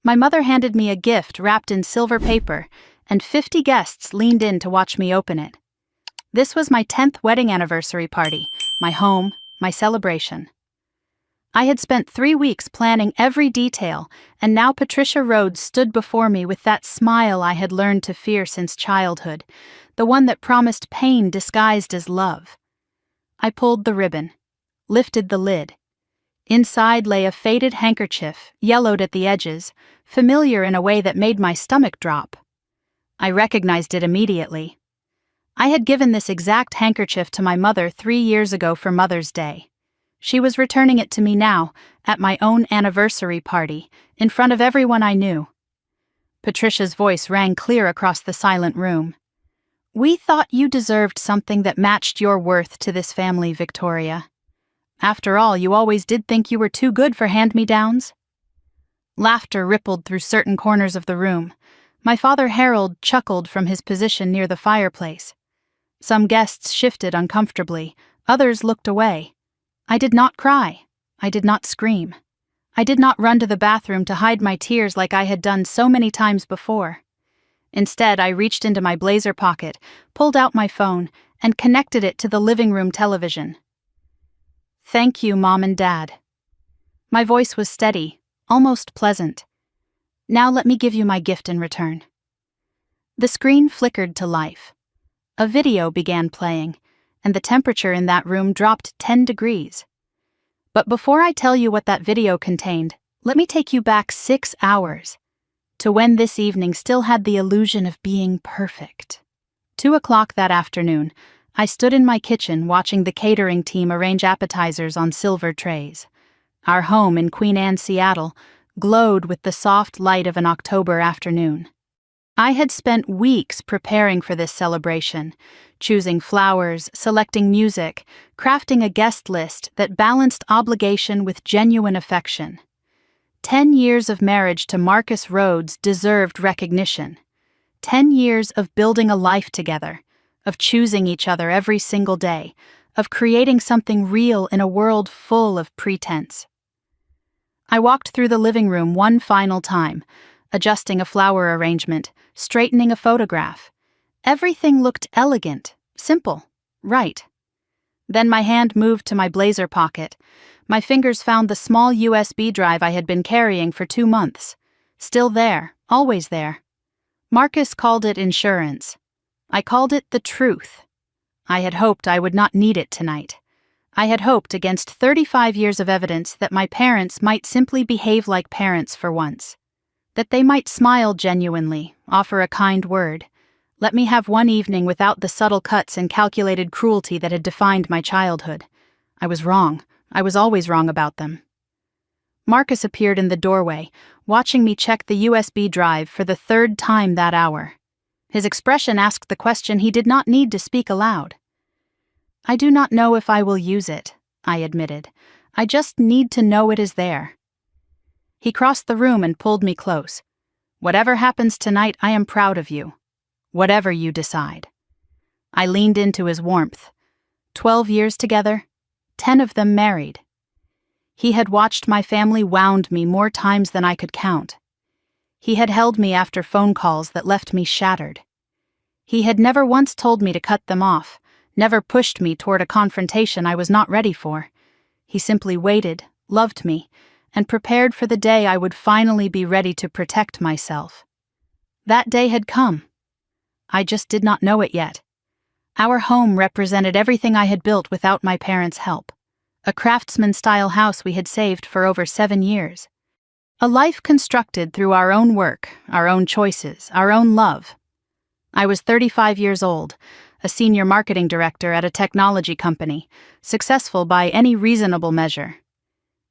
My mother handed me a gift wrapped in silver paper, and 50 guests leaned in to watch me open it. This was my 10th wedding anniversary party, my home, my celebration. I had spent 3 weeks planning every detail, and now Patricia Rhodes stood before me with that smile I had learned to fear since childhood, the one that promised pain disguised as love. I pulled the ribbon, lifted the lid. Inside lay a faded handkerchief, yellowed at the edges, familiar in a way that made my stomach drop. I recognized it immediately. I had given this exact handkerchief to my mother 3 years ago for Mother's Day. She was returning it to me now, at my own anniversary party, in front of everyone I knew. Patricia's voice rang clear across the silent room. "We thought you deserved something that matched your worth to this family, Victoria. After all, you always did think you were too good for hand-me-downs." Laughter rippled through certain corners of the room. My father Harold chuckled from his position near the fireplace. Some guests shifted uncomfortably, others looked away. I did not cry. I did not scream. I did not run to the bathroom to hide my tears like I had done so many times before. Instead, I reached into my blazer pocket, pulled out my phone, and connected it to the living room television. "Thank you, Mom and Dad." My voice was steady, almost pleasant. "Now let me give you my gift in return." The screen flickered to life. A video began playing, and the temperature in that room dropped 10 degrees. But before I tell you what that video contained, let me take you back 6 hours, to when this evening still had the illusion of being perfect. 2 o'clock that afternoon, I stood in my kitchen watching the catering team arrange appetizers on silver trays. Our home in Queen Anne, Seattle, glowed with the soft light of an October afternoon. I had spent weeks preparing for this celebration, choosing flowers, selecting music, crafting a guest list that balanced obligation with genuine affection. 10 years of marriage to Marcus Rhodes deserved recognition. 10 years of building a life together, of choosing each other every single day, of creating something real in a world full of pretense. I walked through the living room one final time, adjusting a flower arrangement, straightening a photograph. Everything looked elegant, simple, right. Then my hand moved to my blazer pocket. My fingers found the small USB drive I had been carrying for 2 months. Still there, always there. Marcus called it insurance. I called it the truth. I had hoped I would not need it tonight. I had hoped against 35 years of evidence that my parents might simply behave like parents for once. That they might smile genuinely, offer a kind word. Let me have one evening without the subtle cuts and calculated cruelty that had defined my childhood. I was wrong. I was always wrong about them. Marcus appeared in the doorway, watching me check the USB drive for the 3rd time that hour. His expression asked the question he did not need to speak aloud. "I do not know if I will use it," I admitted. "I just need to know it is there." He crossed the room and pulled me close. "Whatever happens tonight, I am proud of you. Whatever you decide." I leaned into his warmth. 12 years together, 10 of them married. He had watched my family wound me more times than I could count. He had held me after phone calls that left me shattered. He had never once told me to cut them off, never pushed me toward a confrontation I was not ready for. He simply waited, loved me, and prepared for the day I would finally be ready to protect myself. That day had come. I just did not know it yet. Our home represented everything I had built without my parents' help. A craftsman-style house we had saved for over 7 years. A life constructed through our own work, our own choices, our own love. I was 35 years old, a senior marketing director at a technology company, successful by any reasonable measure.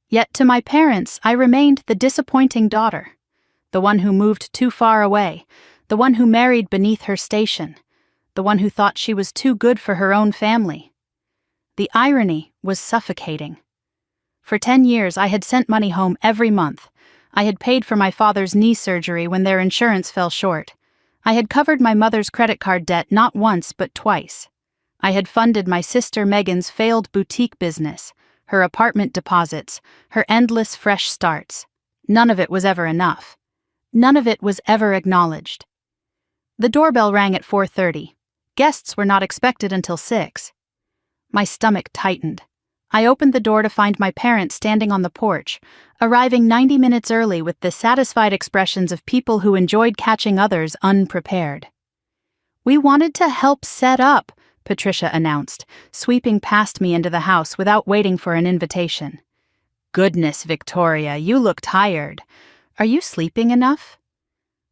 Yet to my parents, I remained the disappointing daughter, the one who moved too far away, the one who married beneath her station, the one who thought she was too good for her own family. The irony was suffocating. For 10 years, I had sent money home every month. I had paid for my father's knee surgery when their insurance fell short. I had covered my mother's credit card debt not once but twice. I had funded my sister Megan's failed boutique business, her apartment deposits, her endless fresh starts. None of it was ever enough. None of it was ever acknowledged. The doorbell rang at 4:30. Guests were not expected until 6. My stomach tightened. I opened the door to find my parents standing on the porch, arriving 90 minutes early with the satisfied expressions of people who enjoyed catching others unprepared. "We wanted to help set up," Patricia announced, sweeping past me into the house without waiting for an invitation. "Goodness, Victoria, you look tired. Are you sleeping enough?"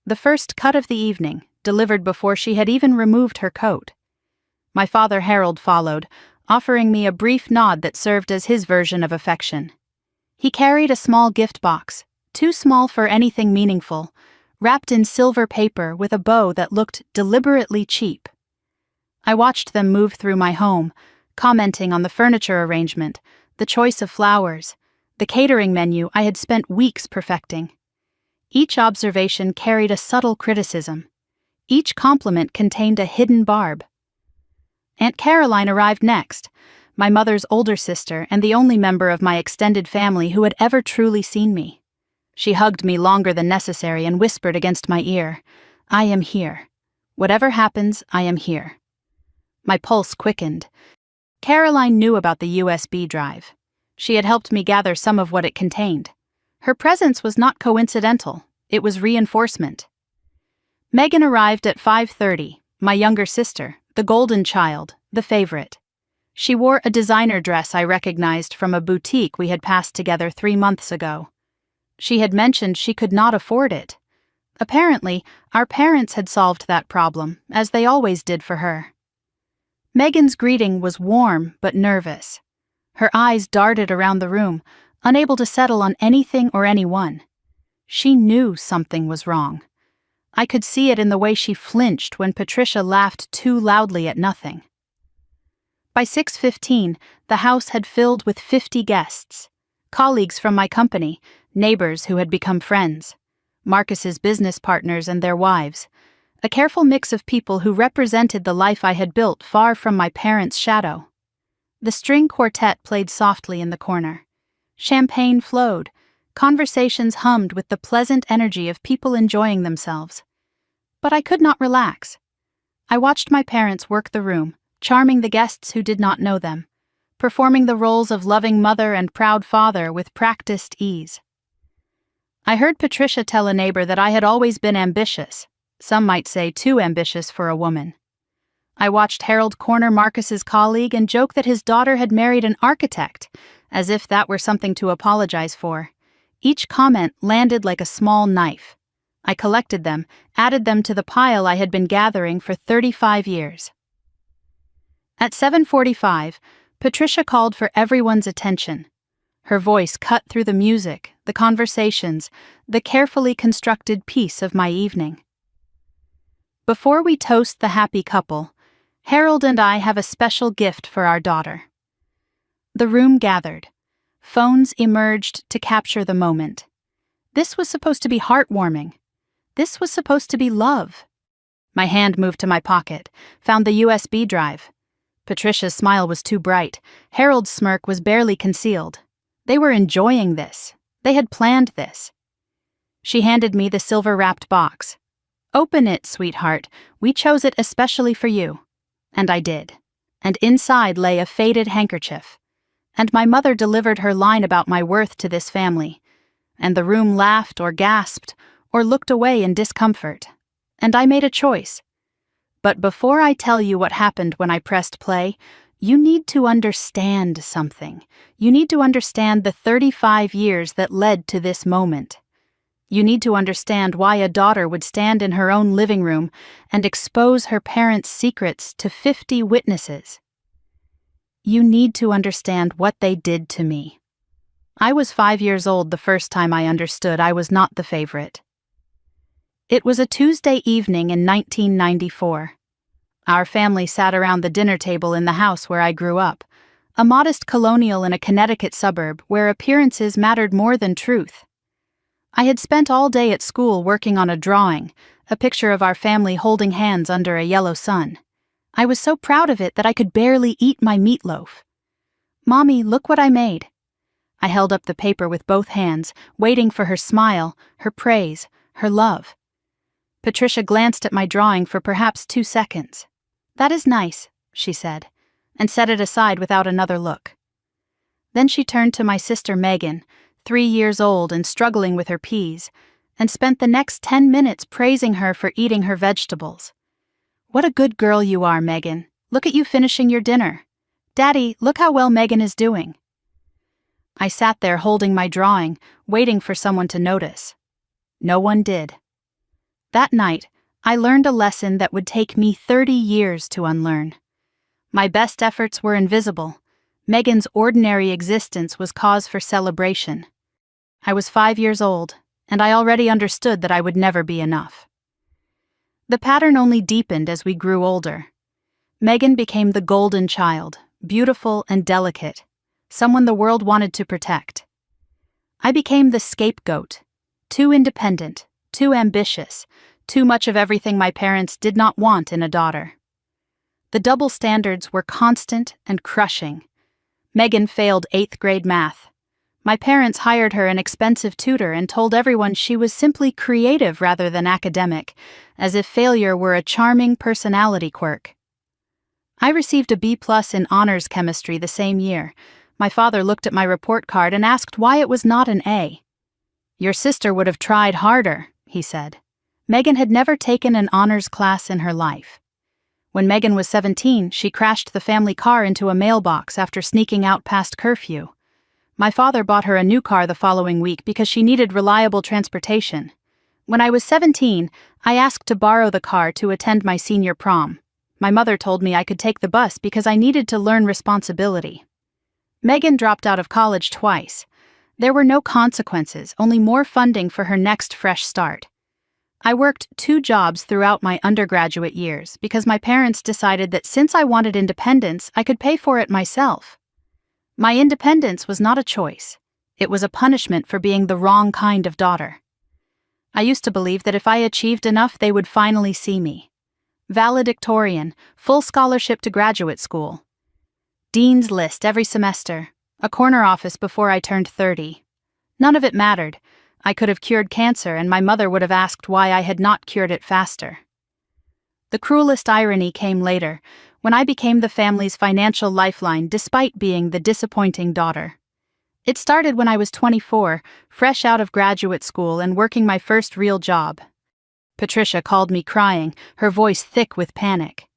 The first cut of the evening, delivered before she had even removed her coat. My father Harold followed, offering me a brief nod that served as his version of affection. He carried a small gift box, too small for anything meaningful, wrapped in silver paper with a bow that looked deliberately cheap. I watched them move through my home, commenting on the furniture arrangement, the choice of flowers, the catering menu I had spent weeks perfecting. Each observation carried a subtle criticism. Each compliment contained a hidden barb. Aunt Caroline arrived next, my mother's older sister and the only member of my extended family who had ever truly seen me. She hugged me longer than necessary and whispered against my ear, "I am here. Whatever happens, I am here." My pulse quickened. Caroline knew about the USB drive. She had helped me gather some of what it contained. Her presence was not coincidental, it was reinforcement. Megan arrived at 5:30, my younger sister, the golden child, the favorite. She wore a designer dress I recognized from a boutique we had passed together 3 months ago. She had mentioned she could not afford it. Apparently, our parents had solved that problem, as they always did for her. Megan's greeting was warm but nervous. Her eyes darted around the room, unable to settle on anything or anyone. She knew something was wrong. I could see it in the way she flinched when Patricia laughed too loudly at nothing. By 6:15, the house had filled with 50 guests. Colleagues from my company, neighbors who had become friends, Marcus's business partners and their wives, a careful mix of people who represented the life I had built far from my parents' shadow. The string quartet played softly in the corner. Champagne flowed. Conversations hummed with the pleasant energy of people enjoying themselves. But I could not relax. I watched my parents work the room, charming the guests who did not know them, performing the roles of loving mother and proud father with practiced ease. I heard Patricia tell a neighbor that I had always been ambitious, some might say too ambitious for a woman. I watched Harold corner Marcus's colleague and joke that his daughter had married an architect, as if that were something to apologize for. Each comment landed like a small knife. I collected them, added them to the pile I had been gathering for 35 years. At 7:45, Patricia called for everyone's attention. Her voice cut through the music, the conversations, the carefully constructed piece of my evening. "Before we toast the happy couple, Harold and I have a special gift for our daughter." The room gathered. Phones emerged to capture the moment. This was supposed to be heartwarming. This was supposed to be love. My hand moved to my pocket, found the USB drive. Patricia's smile was too bright. Harold's smirk was barely concealed. They were enjoying this. They had planned this. She handed me the silver-wrapped box. "Open it, sweetheart. We chose it especially for you." And I did. And inside lay a faded handkerchief. And my mother delivered her line about my worth to this family. And the room laughed or gasped or looked away in discomfort. And I made a choice. But before I tell you what happened when I pressed play, you need to understand something. You need to understand the 35 years that led to this moment. You need to understand why a daughter would stand in her own living room and expose her parents' secrets to 50 witnesses. You need to understand what they did to me. I was 5 years old the first time I understood I was not the favorite. It was a Tuesday evening in 1994. Our family sat around the dinner table in the house where I grew up, a modest colonial in a Connecticut suburb where appearances mattered more than truth. I had spent all day at school working on a drawing, a picture of our family holding hands under a yellow sun. I was so proud of it that I could barely eat my meatloaf. "Mommy, look what I made." I held up the paper with both hands, waiting for her smile, her praise, her love. Patricia glanced at my drawing for perhaps 2 seconds. "That is nice," she said, and set it aside without another look. Then she turned to my sister Megan, 3 years old and struggling with her peas, and spent the next 10 minutes praising her for eating her vegetables. "What a good girl you are, Megan. Look at you finishing your dinner. Daddy, look how well Megan is doing." I sat there holding my drawing, waiting for someone to notice. No one did. That night, I learned a lesson that would take me 30 years to unlearn. My best efforts were invisible. Megan's ordinary existence was cause for celebration. I was 5 years old, and I already understood that I would never be enough. The pattern only deepened as we grew older. Megan became the golden child, beautiful and delicate, someone the world wanted to protect. I became the scapegoat, too independent, too ambitious, too much of everything my parents did not want in a daughter. The double standards were constant and crushing. Megan failed 8th grade math. My parents hired her an expensive tutor and told everyone she was simply creative rather than academic, as if failure were a charming personality quirk. I received a B+ in honors chemistry the same year. My father looked at my report card and asked why it was not an A. "Your sister would have tried harder," he said. Megan had never taken an honors class in her life. When Megan was 17, she crashed the family car into a mailbox after sneaking out past curfew. My father bought her a new car the following week because she needed reliable transportation. When I was 17, I asked to borrow the car to attend my senior prom. My mother told me I could take the bus because I needed to learn responsibility. Megan dropped out of college twice. There were no consequences, only more funding for her next fresh start. I worked 2 jobs throughout my undergraduate years because my parents decided that since I wanted independence, I could pay for it myself. My independence was not a choice. It was a punishment for being the wrong kind of daughter. I used to believe that if I achieved enough, they would finally see me. Valedictorian, full scholarship to graduate school. Dean's List every semester, a corner office before I turned 30. None of it mattered. I could have cured cancer, and my mother would have asked why I had not cured it faster. The cruelest irony came later, when I became the family's financial lifeline despite being the disappointing daughter. It started when I was 24, fresh out of graduate school and working my first real job. Patricia called me crying, her voice thick with panic.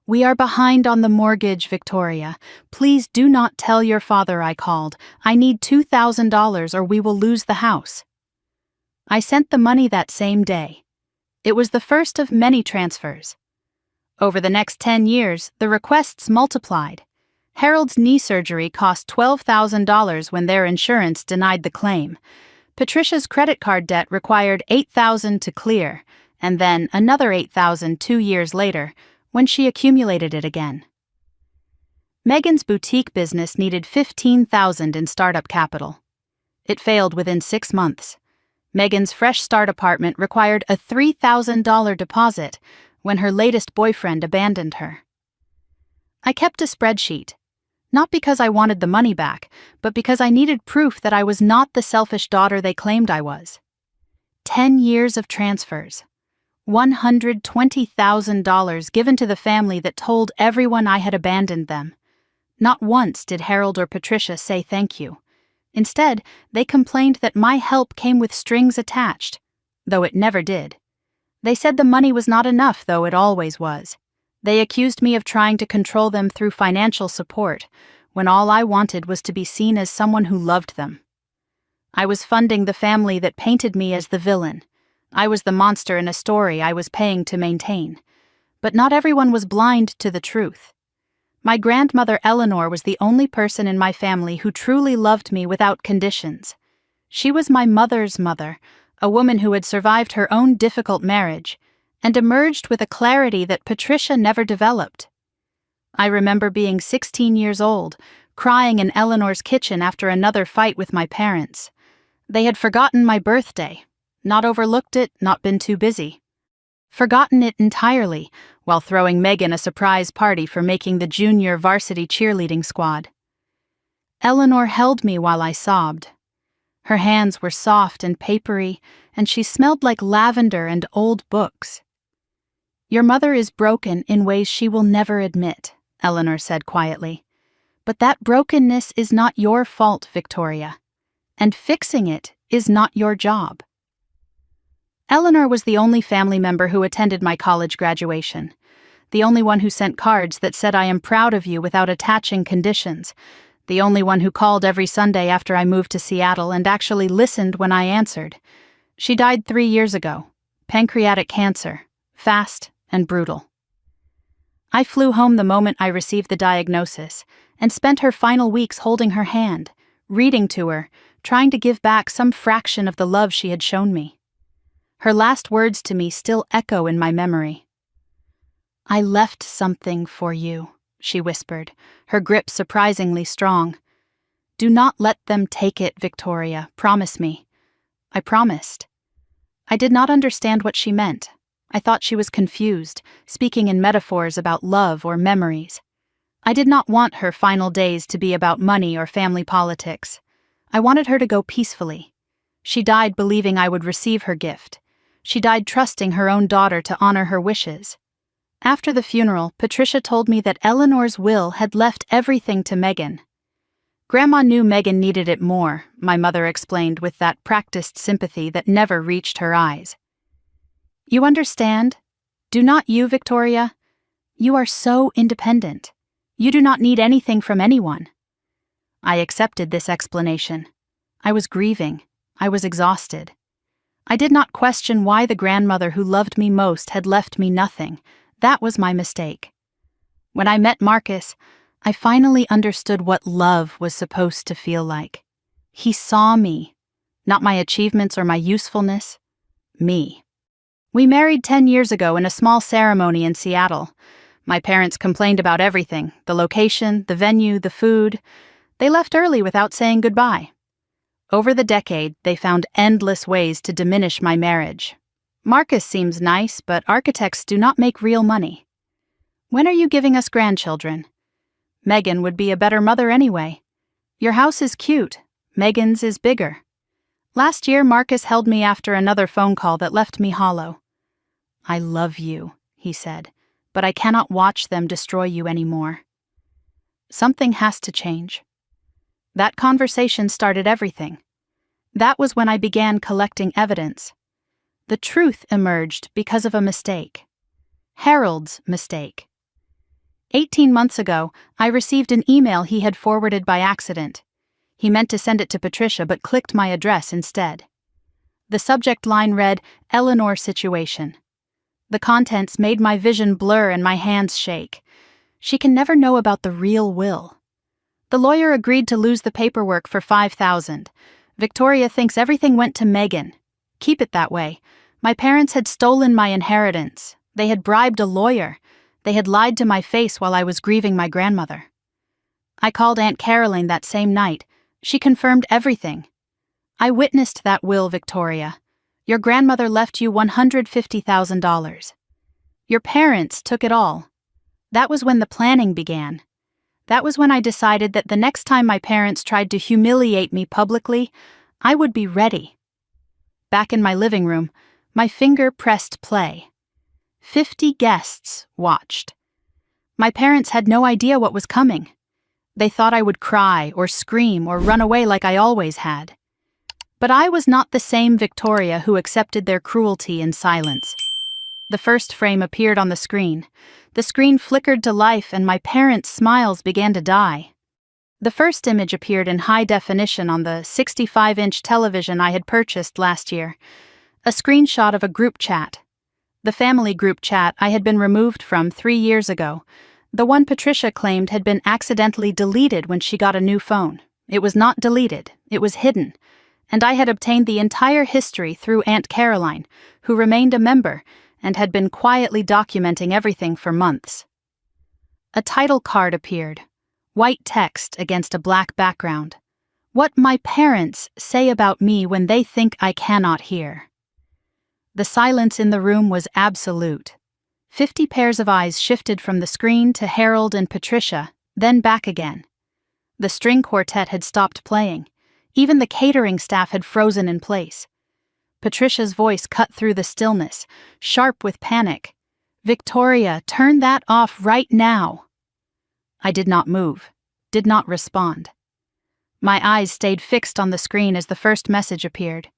"We are behind on the mortgage, Victoria. Please do not tell your father I called. I need $2,000 or we will lose the house." I sent the money that same day. It was the first of many transfers. Over the next 10 years, the requests multiplied. Harold's knee surgery cost $12,000 when their insurance denied the claim. Patricia's credit card debt required $8,000 to clear, and then another $8,000 2 years later, when she accumulated it again. Megan's boutique business needed $15,000 in startup capital. It failed within 6 months. Megan's fresh start apartment required a $3,000 deposit when her latest boyfriend abandoned her. I kept a spreadsheet, not because I wanted the money back, but because I needed proof that I was not the selfish daughter they claimed I was. 10 years of transfers. $120,000 given to the family that told everyone I had abandoned them. Not once did Harold or Patricia say thank you. Instead, they complained that my help came with strings attached, though it never did. They said the money was not enough, though it always was. They accused me of trying to control them through financial support, when all I wanted was to be seen as someone who loved them. I was funding the family that painted me as the villain. I was the monster in a story I was paying to maintain. But not everyone was blind to the truth. My grandmother Eleanor was the only person in my family who truly loved me without conditions. She was my mother's mother, a woman who had survived her own difficult marriage, and emerged with a clarity that Patricia never developed. I remember being 16 years old, crying in Eleanor's kitchen after another fight with my parents. They had forgotten my birthday, not overlooked it, not been too busy. Forgotten it entirely, while throwing Megan a surprise party for making the junior varsity cheerleading squad. Eleanor held me while I sobbed. Her hands were soft and papery, and she smelled like lavender and old books. "Your mother is broken in ways she will never admit," Eleanor said quietly. "But that brokenness is not your fault, Victoria. And fixing it is not your job." Eleanor was the only family member who attended my college graduation. The only one who sent cards that said "I am proud of you" without attaching conditions. The only one who called every Sunday after I moved to Seattle and actually listened when I answered. She died 3 years ago. Pancreatic cancer. Fast and brutal. I flew home the moment I received the diagnosis and spent her final weeks holding her hand, reading to her, trying to give back some fraction of the love she had shown me. Her last words to me still echo in my memory. "I left something for you," she whispered, her grip surprisingly strong. "Do not let them take it, Victoria. Promise me." I promised. I did not understand what she meant. I thought she was confused, speaking in metaphors about love or memories. I did not want her final days to be about money or family politics. I wanted her to go peacefully. She died believing I would receive her gift. She died trusting her own daughter to honor her wishes. After the funeral, Patricia told me that Eleanor's will had left everything to Megan. Grandma knew Megan needed it more, my mother explained with that practiced sympathy that never reached her eyes. "You understand? Do not you, Victoria? You are so independent. You do not need anything from anyone." I accepted this explanation. I was grieving. I was exhausted. I did not question why the grandmother who loved me most had left me nothing. That was my mistake. When I met Marcus, I finally understood what love was supposed to feel like. He saw me, not my achievements or my usefulness, me. We married 10 years ago in a small ceremony in Seattle. My parents complained about everything, the location, the venue, the food. They left early without saying goodbye. Over the decade, they found endless ways to diminish my marriage. "Marcus seems nice, but architects do not make real money." "When are you giving us grandchildren?" "Megan would be a better mother anyway." "Your house is cute. Megan's is bigger." Last year, Marcus held me after another phone call that left me hollow. "I love you," he said, "but I cannot watch them destroy you anymore." Something has to change. That conversation started everything. That was when I began collecting evidence. The truth emerged because of a mistake. Harold's mistake. 18 months ago, I received an email he had forwarded by accident. He meant to send it to Patricia but clicked my address instead. The subject line read, "Eleanor situation." The contents made my vision blur and my hands shake. She can never know about the real will. The lawyer agreed to lose the paperwork for $5,000. Victoria thinks everything went to Megan. Keep it that way. My parents had stolen my inheritance. They had bribed a lawyer. They had lied to my face while I was grieving my grandmother. I called Aunt Caroline that same night. She confirmed everything. "I witnessed that will, Victoria. Your grandmother left you $150,000. Your parents took it all. That was when the planning began. That was when I decided that the next time my parents tried to humiliate me publicly, I would be ready." Back in my living room, my finger pressed play. 50 guests watched. My parents had no idea what was coming. They thought I would cry or scream or run away like I always had. But I was not the same Victoria who accepted their cruelty in silence. The first frame appeared on the screen. The screen flickered to life and my parents' smiles began to die. The first image appeared in high definition on the 65-inch television I had purchased last year. A screenshot of a group chat. The family group chat I had been removed from 3 years ago. The one Patricia claimed had been accidentally deleted when she got a new phone. It was not deleted, it was hidden. And I had obtained the entire history through Aunt Caroline, who remained a member and had been quietly documenting everything for months. A title card appeared, white text against a black background. "What my parents say about me when they think I cannot hear." The silence in the room was absolute. 50 pairs of eyes shifted from the screen to Harold and Patricia, then back again. The string quartet had stopped playing. Even the catering staff had frozen in place. Patricia's voice cut through the stillness, sharp with panic. "Victoria, turn that off right now." I did not move, did not respond. My eyes stayed fixed on the screen as the first message appeared.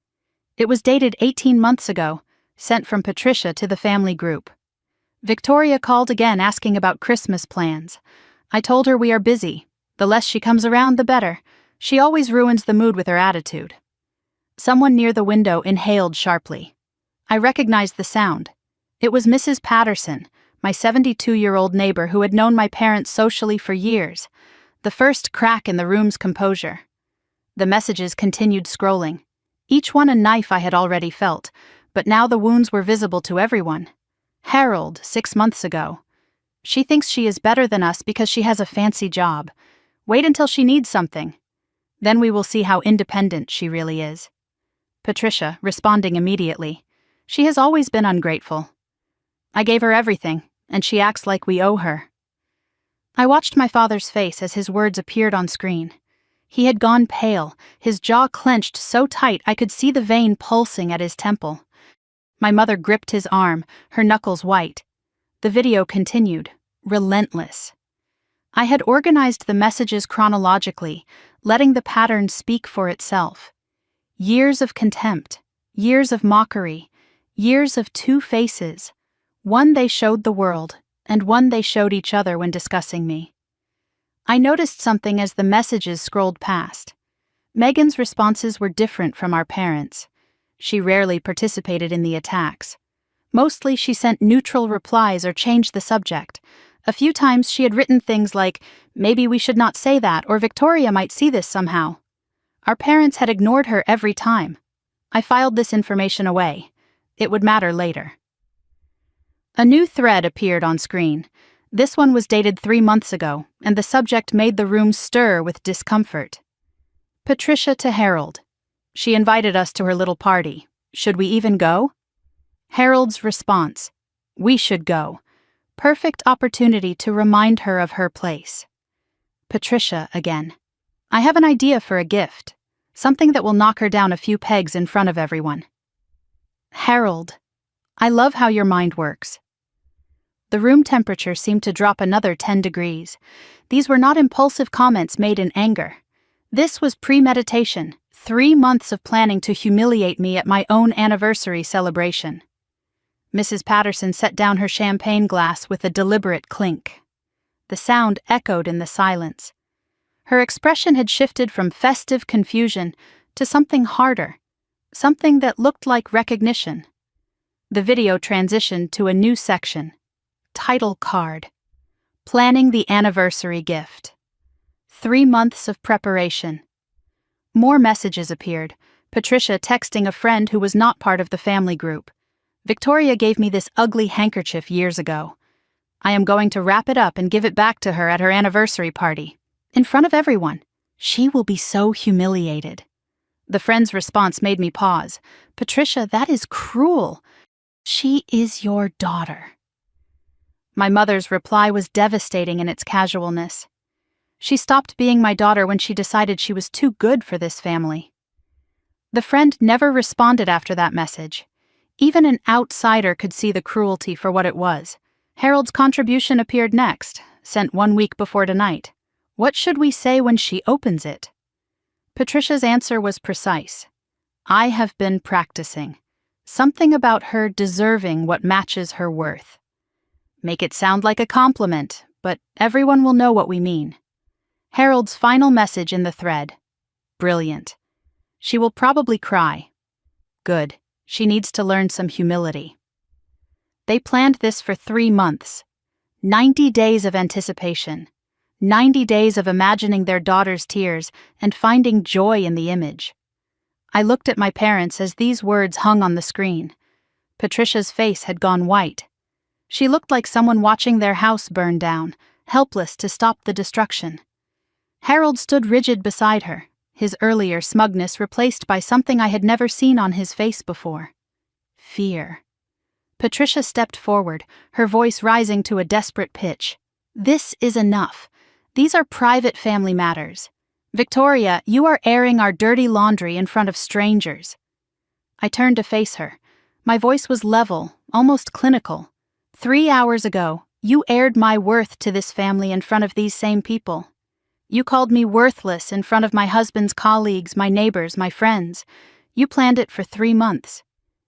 It was dated 18 months ago, sent from Patricia to the family group. Victoria called again asking about Christmas plans. I told her we are busy. The less she comes around, the better. She always ruins the mood with her attitude. Someone near the window inhaled sharply. I recognized the sound. It was Mrs. Patterson, my 72-year-old neighbor who had known my parents socially for years. The first crack in the room's composure. The messages continued scrolling. Each one a knife I had already felt, but now the wounds were visible to everyone. Harold, 6 months ago. "She thinks she is better than us because she has a fancy job. Wait until she needs something. Then we will see how independent she really is." Patricia, responding immediately. "She has always been ungrateful. I gave her everything, and she acts like we owe her." I watched my father's face as his words appeared on screen. He had gone pale, his jaw clenched so tight I could see the vein pulsing at his temple. My mother gripped his arm, her knuckles white. The video continued, relentless. I had organized the messages chronologically, letting the pattern speak for itself. Years of contempt, years of mockery, years of two faces. One they showed the world, and one they showed each other when discussing me. I noticed something as the messages scrolled past. Megan's responses were different from our parents. She rarely participated in the attacks. Mostly she sent neutral replies or changed the subject. A few times she had written things like, "Maybe we should not say that," or "Victoria might see this somehow." Our parents had ignored her every time. I filed this information away. It would matter later. A new thread appeared on screen. This one was dated 3 months ago, and the subject made the room stir with discomfort. Patricia to Harold. "She invited us to her little party. Should we even go?" Harold's response. "We should go. Perfect opportunity to remind her of her place." Patricia again. "I have an idea for a gift. Something that will knock her down a few pegs in front of everyone." Harold. "I love how your mind works." The room temperature seemed to drop another 10 degrees. These were not impulsive comments made in anger. This was premeditation, 3 months of planning to humiliate me at my own anniversary celebration. Mrs. Patterson set down her champagne glass with a deliberate clink. The sound echoed in the silence. Her expression had shifted from festive confusion to something harder, something that looked like recognition. The video transitioned to a new section. Title card. Planning the anniversary gift. 3 months of preparation. More messages appeared, Patricia texting a friend who was not part of the family group. "Victoria gave me this ugly handkerchief years ago. I am going to wrap it up and give it back to her at her anniversary party. In front of everyone. She will be so humiliated." The friend's response made me pause. "Patricia, that is cruel. She is your daughter." My mother's reply was devastating in its casualness. She stopped being my daughter when she decided she was too good for this family. The friend never responded after that message. Even an outsider could see the cruelty for what it was. Harold's contribution appeared next, sent 1 week before tonight. What should we say when she opens it? Patricia's answer was precise. "I have been practicing. Something about her deserving what matches her worth." Make it sound like a compliment, but everyone will know what we mean. Harold's final message in the thread. Brilliant. She will probably cry. Good. She needs to learn some humility. They planned this for 3 months. 90 days of anticipation. 90 days of imagining their daughter's tears and finding joy in the image. I looked at my parents as these words hung on the screen. Patricia's face had gone white. She looked like someone watching their house burn down, helpless to stop the destruction. Harold stood rigid beside her, his earlier smugness replaced by something I had never seen on his face before. Fear. Patricia stepped forward, her voice rising to a desperate pitch. "This is enough. These are private family matters. Victoria, you are airing our dirty laundry in front of strangers. I turned to face her. My voice was level, almost clinical. 3 hours ago, you aired my worth to this family in front of these same people. You called me worthless in front of my husband's colleagues, my neighbors, my friends. You planned it for 3 months.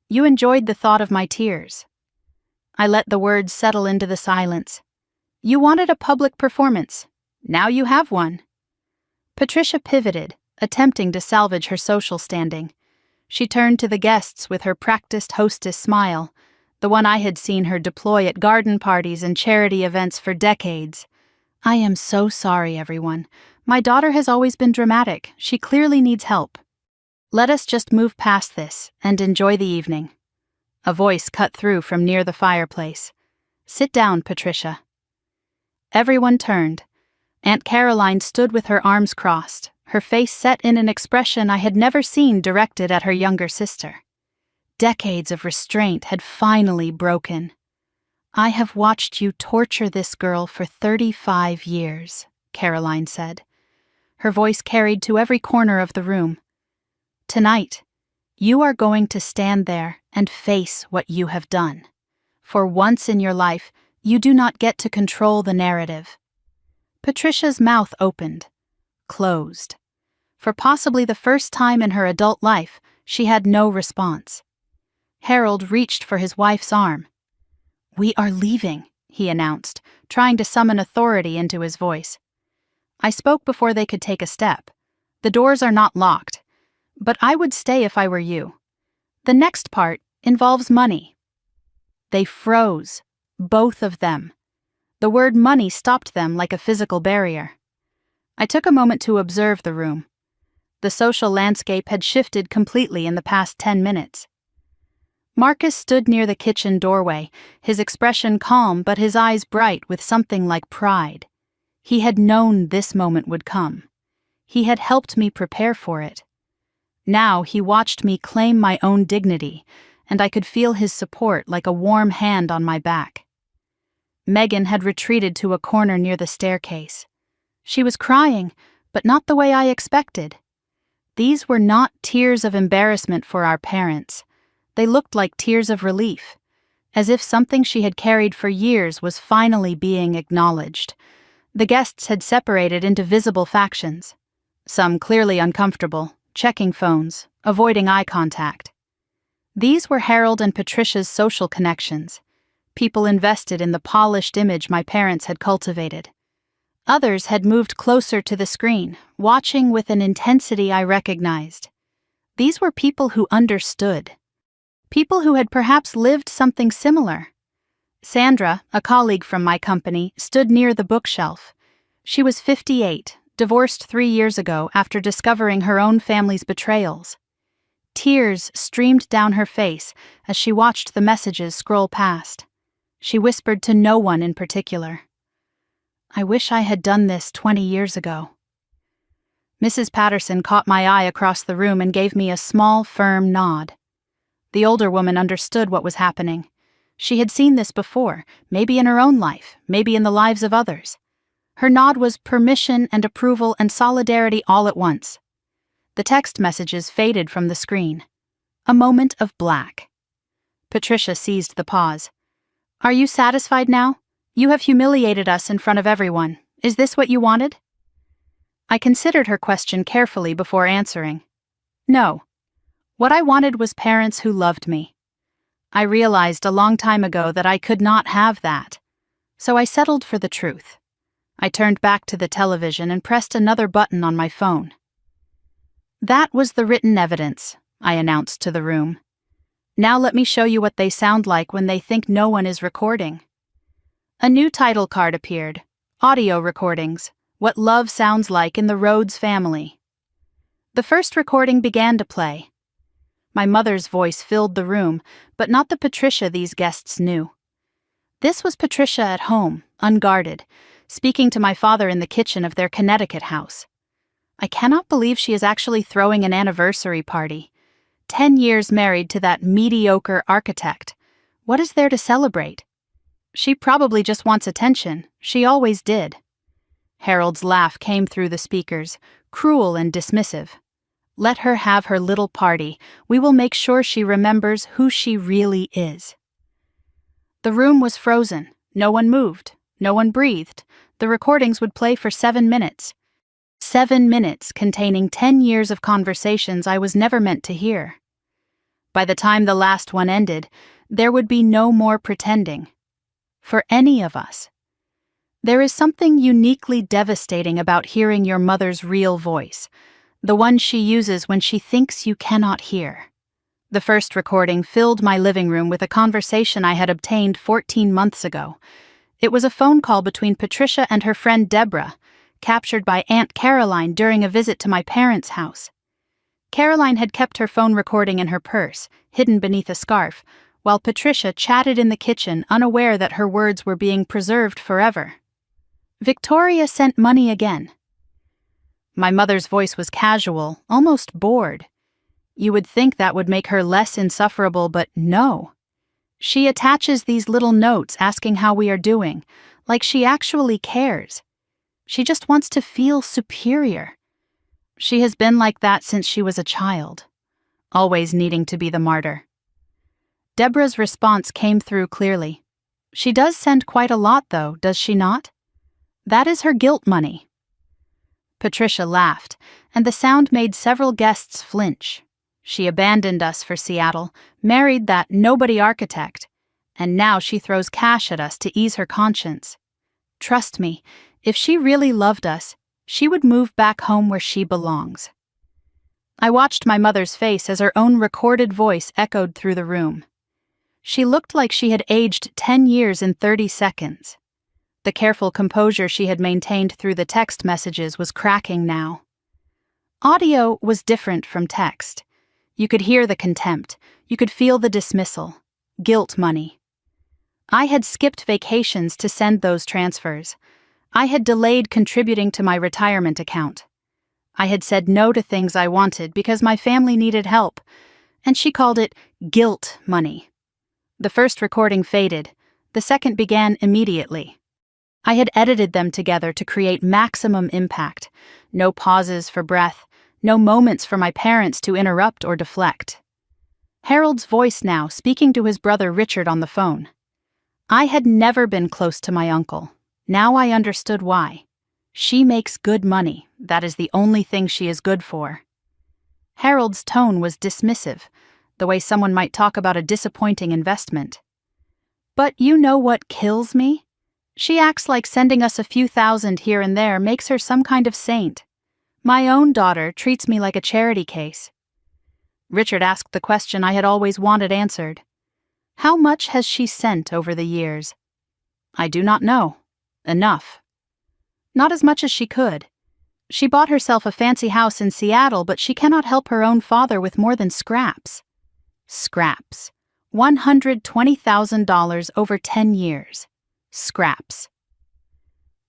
You enjoyed the thought of my tears. I let the words settle into the silence. You wanted a public performance. Now you have one. Patricia pivoted, attempting to salvage her social standing. She turned to the guests with her practiced hostess smile, the one I had seen her deploy at garden parties and charity events for decades. I am so sorry, everyone. My daughter has always been dramatic. She clearly needs help. Let us just move past this and enjoy the evening. A voice cut through from near the fireplace. Sit down, Patricia. Everyone turned. Aunt Caroline stood with her arms crossed, her face set in an expression I had never seen directed at her younger sister. Decades of restraint had finally broken. I have watched you torture this girl for 35 years, Caroline said. Her voice carried to every corner of the room. Tonight, you are going to stand there and face what you have done. For once in your life, you do not get to control the narrative. Patricia's mouth opened, closed. For possibly the first time in her adult life, she had no response. Harold reached for his wife's arm. We are leaving, he announced, trying to summon authority into his voice. I spoke before they could take a step. The doors are not locked, but I would stay if I were you. The next part involves money. They froze, both of them. The word money stopped them like a physical barrier. I took a moment to observe the room. The social landscape had shifted completely in the past 10 minutes. Marcus stood near the kitchen doorway, his expression calm but his eyes bright with something like pride. He had known this moment would come. He had helped me prepare for it. Now he watched me claim my own dignity, and I could feel his support like a warm hand on my back. Megan had retreated to a corner near the staircase. She was crying, but not the way I expected. These were not tears of embarrassment for our parents. They looked like tears of relief, as if something she had carried for years was finally being acknowledged. The guests had separated into visible factions, some clearly uncomfortable, checking phones, avoiding eye contact. These were Harold and Patricia's social connections, people invested in the polished image my parents had cultivated. Others had moved closer to the screen, watching with an intensity I recognized. These were people who understood. People who had perhaps lived something similar. Sandra, a colleague from my company, stood near the bookshelf. She was 58, divorced 3 years ago after discovering her own family's betrayals. Tears streamed down her face as she watched the messages scroll past. She whispered to no one in particular. I wish I had done this 20 years ago. Mrs. Patterson caught my eye across the room and gave me a small, firm nod. The older woman understood what was happening. She had seen this before, maybe in her own life, maybe in the lives of others. Her nod was permission and approval and solidarity all at once. The text messages faded from the screen. A moment of black. Patricia seized the pause. Are you satisfied now? You have humiliated us in front of everyone. Is this what you wanted? I considered her question carefully before answering. No. What I wanted was parents who loved me. I realized a long time ago that I could not have that. So I settled for the truth. I turned back to the television and pressed another button on my phone. That was the written evidence, I announced to the room. Now let me show you what they sound like when they think no one is recording. A new title card appeared. Audio recordings. What love sounds like in the Rhodes family. The first recording began to play. My mother's voice filled the room, but not the Patricia these guests knew. This was Patricia at home, unguarded, speaking to my father in the kitchen of their Connecticut house. I cannot believe she is actually throwing an anniversary party. 10 years married to that mediocre architect. What is there to celebrate? She probably just wants attention. She always did. Harold's laugh came through the speakers, cruel and dismissive. Let her have her little party. We will make sure she remembers who she really is. The room was frozen. No one moved. No one breathed. The recordings would play for 7 minutes. 7 minutes containing 10 years of conversations I was never meant to hear. By the time the last one ended, there would be no more pretending. For any of us. There is something uniquely devastating about hearing your mother's real voice, the one she uses when she thinks you cannot hear. The first recording filled my living room with a conversation I had obtained 14 months ago. It was a phone call between Patricia and her friend Deborah, captured by Aunt Caroline during a visit to my parents' house. Caroline had kept her phone recording in her purse, hidden beneath a scarf, while Patricia chatted in the kitchen, unaware that her words were being preserved forever. Victoria sent money again. My mother's voice was casual, almost bored. You would think that would make her less insufferable, but no. She attaches these little notes asking how we are doing, like she actually cares. She just wants to feel superior. She has been like that since she was a child, always needing to be the martyr. Deborah's response came through clearly. She does send quite a lot, though, does she not? That is her guilt money. Patricia laughed, and the sound made several guests flinch. She abandoned us for Seattle, married that nobody architect, and now she throws cash at us to ease her conscience. Trust me, if she really loved us, she would move back home where she belongs. I watched my mother's face as her own recorded voice echoed through the room. She looked like she had aged 10 years in 30 seconds. The careful composure she had maintained through the text messages was cracking now. Audio was different from text. You could hear the contempt. You could feel the dismissal. Guilt money. I had skipped vacations to send those transfers. I had delayed contributing to my retirement account. I had said no to things I wanted because my family needed help, and she called it guilt money. The first recording faded. The second began immediately. I had edited them together to create maximum impact. No pauses for breath, no moments for my parents to interrupt or deflect. Harold's voice now, speaking to his brother Richard on the phone. I had never been close to my uncle. Now I understood why. She makes good money. That is the only thing she is good for. Harold's tone was dismissive, the way someone might talk about a disappointing investment. But you know what kills me? She acts like sending us a few thousand here and there makes her some kind of saint. My own daughter treats me like a charity case. Richard asked the question I had always wanted answered. How much has she sent over the years? I do not know. Enough. Not as much as she could. She bought herself a fancy house in Seattle, but she cannot help her own father with more than scraps. Scraps. $120,000 over 10 years. Scraps.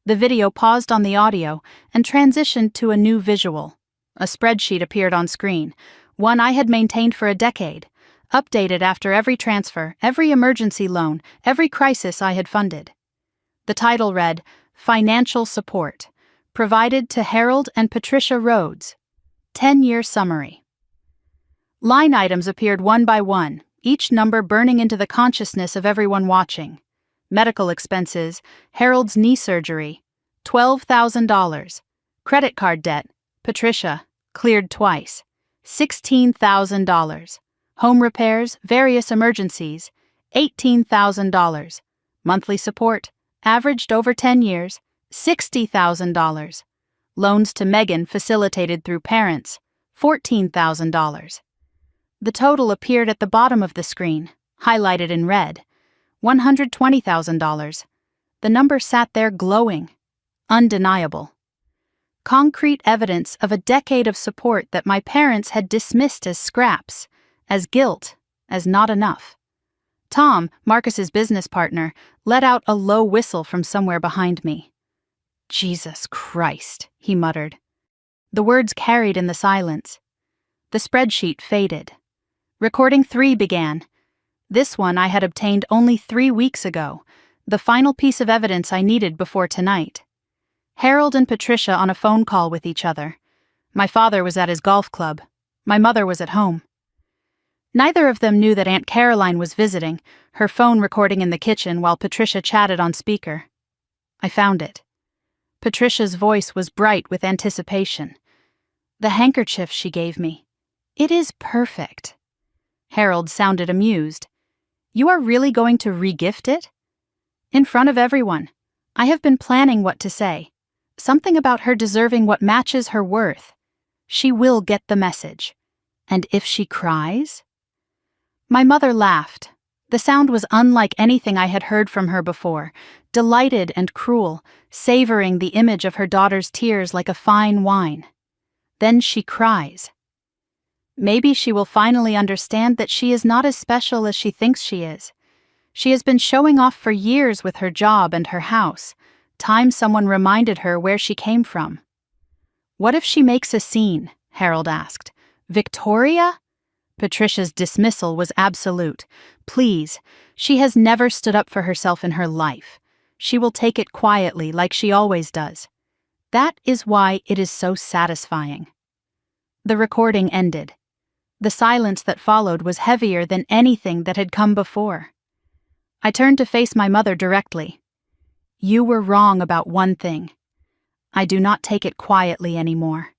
The video paused on the audio and transitioned to a new visual. A spreadsheet appeared on screen, one I had maintained for a decade, updated after every transfer, every emergency loan, every crisis I had funded. The title read, Financial Support, provided to Harold and Patricia Rhodes. 10-year summary. Line items appeared one by one, each number burning into the consciousness of everyone watching. Medical expenses, Harold's knee surgery, $12,000. Credit card debt, Patricia, cleared twice, $16,000. Home repairs, various emergencies, $18,000. Monthly support, averaged over 10 years, $60,000. Loans to Megan facilitated through parents, $14,000. The total appeared at the bottom of the screen, highlighted in red, $120,000. The number sat there glowing, undeniable. Concrete evidence of a decade of support that my parents had dismissed as scraps, as guilt, as not enough. Tom, Marcus's business partner, let out a low whistle from somewhere behind me. Jesus Christ, he muttered. The words carried in the silence. The spreadsheet faded. Recording 3 began. This one I had obtained only 3 weeks ago, the final piece of evidence I needed before tonight. Harold and Patricia on a phone call with each other. My father was at his golf club. My mother was at home. Neither of them knew that Aunt Caroline was visiting, her phone recording in the kitchen while Patricia chatted on speaker. I found it. Patricia's voice was bright with anticipation. The handkerchief she gave me. It is perfect. Harold sounded amused. You are really going to re-gift it? In front of everyone. I have been planning what to say. Something about her deserving what matches her worth. She will get the message. And if she cries? My mother laughed. The sound was unlike anything I had heard from her before, delighted and cruel, savoring the image of her daughter's tears like a fine wine. Then she cries. Maybe she will finally understand that she is not as special as she thinks she is. She has been showing off for years with her job and her house. Time someone reminded her where she came from. What if she makes a scene? Harold asked. Victoria? Patricia's dismissal was absolute. Please, she has never stood up for herself in her life. She will take it quietly like she always does. That is why it is so satisfying. The recording ended. The silence that followed was heavier than anything that had come before. I turned to face my mother directly. You were wrong about one thing. I do not take it quietly anymore.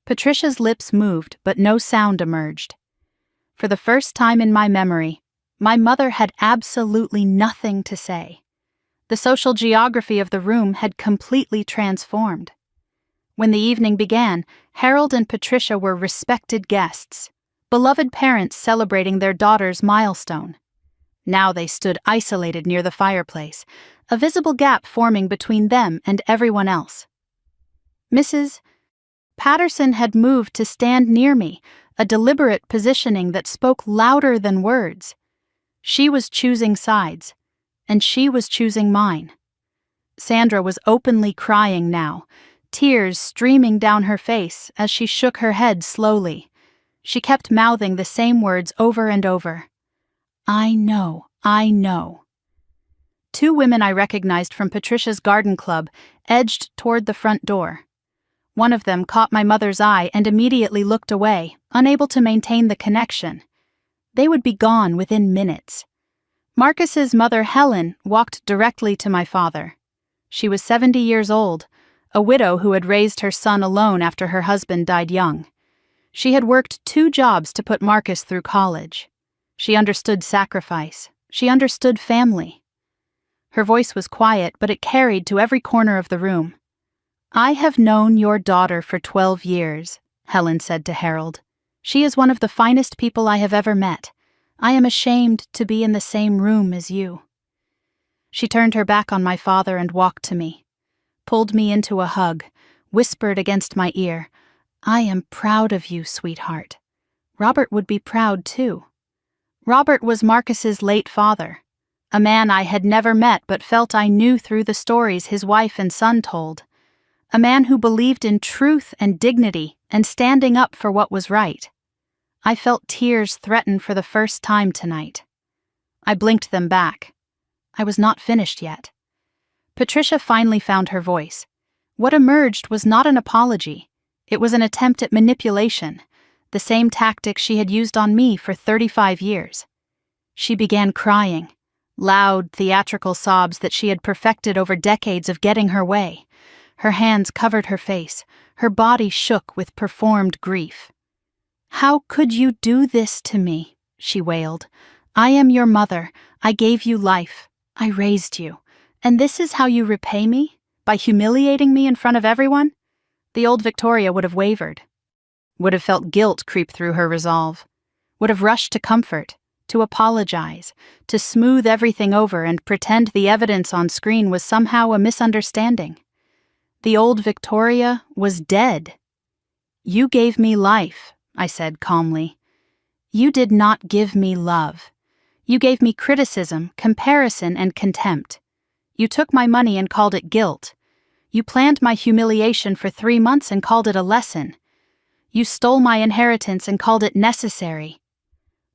Patricia's lips moved, but no sound emerged. For the first time in my memory, my mother had absolutely nothing to say. The social geography of the room had completely transformed. When the evening began, Harold and Patricia were respected guests, beloved parents celebrating their daughter's milestone. Now they stood isolated near the fireplace, a visible gap forming between them and everyone else. Mrs. Patterson had moved to stand near me, a deliberate positioning that spoke louder than words. She was choosing sides, and she was choosing mine. Sandra was openly crying now, tears streaming down her face as she shook her head slowly. She kept mouthing the same words over and over. I know, I know. Two women I recognized from Patricia's garden club edged toward the front door. One of them caught my mother's eye and immediately looked away, unable to maintain the connection. They would be gone within minutes. Marcus's mother, Helen, walked directly to my father. She was 70 years old, a widow who had raised her son alone after her husband died young. She had worked 2 jobs to put Marcus through college. She understood sacrifice. She understood family. Her voice was quiet, but it carried to every corner of the room. I have known your daughter for 12 years, Helen said to Harold. She is one of the finest people I have ever met. I am ashamed to be in the same room as you. She turned her back on my father and walked to me, pulled me into a hug, whispered against my ear, I am proud of you, sweetheart. Robert would be proud too. Robert was Marcus's late father, a man I had never met but felt I knew through the stories his wife and son told. A man who believed in truth and dignity and standing up for what was right. I felt tears threaten for the first time tonight. I blinked them back. I was not finished yet. Patricia finally found her voice. What emerged was not an apology. It was an attempt at manipulation, the same tactic she had used on me for 35 years. She began crying, loud, theatrical sobs that she had perfected over decades of getting her way. Her hands covered her face. Her body shook with performed grief. How could you do this to me? She wailed. I am your mother. I gave you life. I raised you. And this is how you repay me? By humiliating me in front of everyone? The old Victoria would have wavered. Would have felt guilt creep through her resolve. Would have rushed to comfort, to apologize, to smooth everything over and pretend the evidence on screen was somehow a misunderstanding. The old Victoria was dead. You gave me life, I said calmly. You did not give me love. You gave me criticism, comparison, and contempt. You took my money and called it guilt. You planned my humiliation for 3 months and called it a lesson. You stole my inheritance and called it necessary.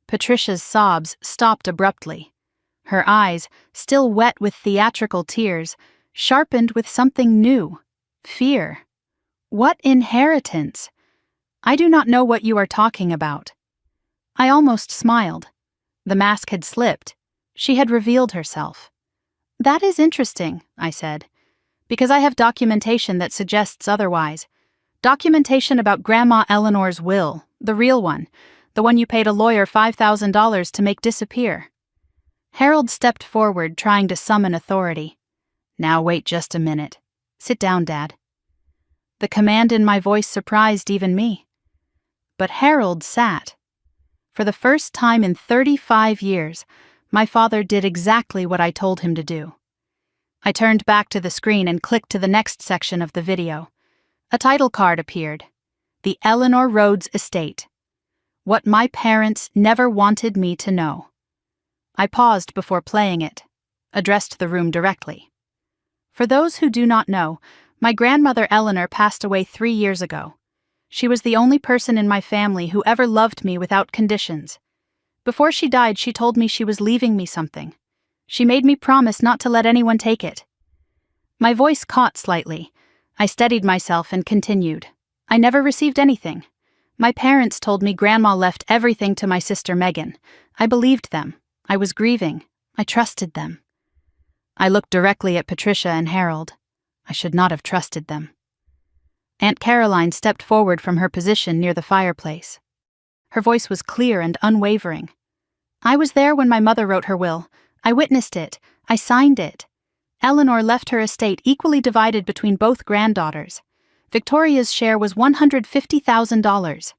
Patricia's sobs stopped abruptly. Her eyes, still wet with theatrical tears, sharpened with something new. Fear. What inheritance? I do not know what you are talking about. I almost smiled. The mask had slipped. She had revealed herself. That is interesting, I said, because I have documentation that suggests otherwise. Documentation about Grandma Eleanor's will, the real one, the one you paid a lawyer $5,000 to make disappear. Harold stepped forward, trying to summon authority. Now wait just a minute. Sit down, Dad. The command in my voice surprised even me. But Harold sat. For the first time in 35 years, my father did exactly what I told him to do. I turned back to the screen and clicked to the next section of the video. A title card appeared. The Eleanor Rhodes Estate. What my parents never wanted me to know. I paused before playing it, addressed the room directly. For those who do not know, my grandmother Eleanor passed away 3 years ago. She was the only person in my family who ever loved me without conditions. Before she died, she told me she was leaving me something. She made me promise not to let anyone take it. My voice caught slightly. I steadied myself and continued. I never received anything. My parents told me Grandma left everything to my sister Megan. I believed them. I was grieving. I trusted them. I looked directly at Patricia and Harold. I should not have trusted them. Aunt Caroline stepped forward from her position near the fireplace. Her voice was clear and unwavering. I was there when my mother wrote her will. I witnessed it. I signed it. Eleanor left her estate equally divided between both granddaughters. Victoria's share was $150,000.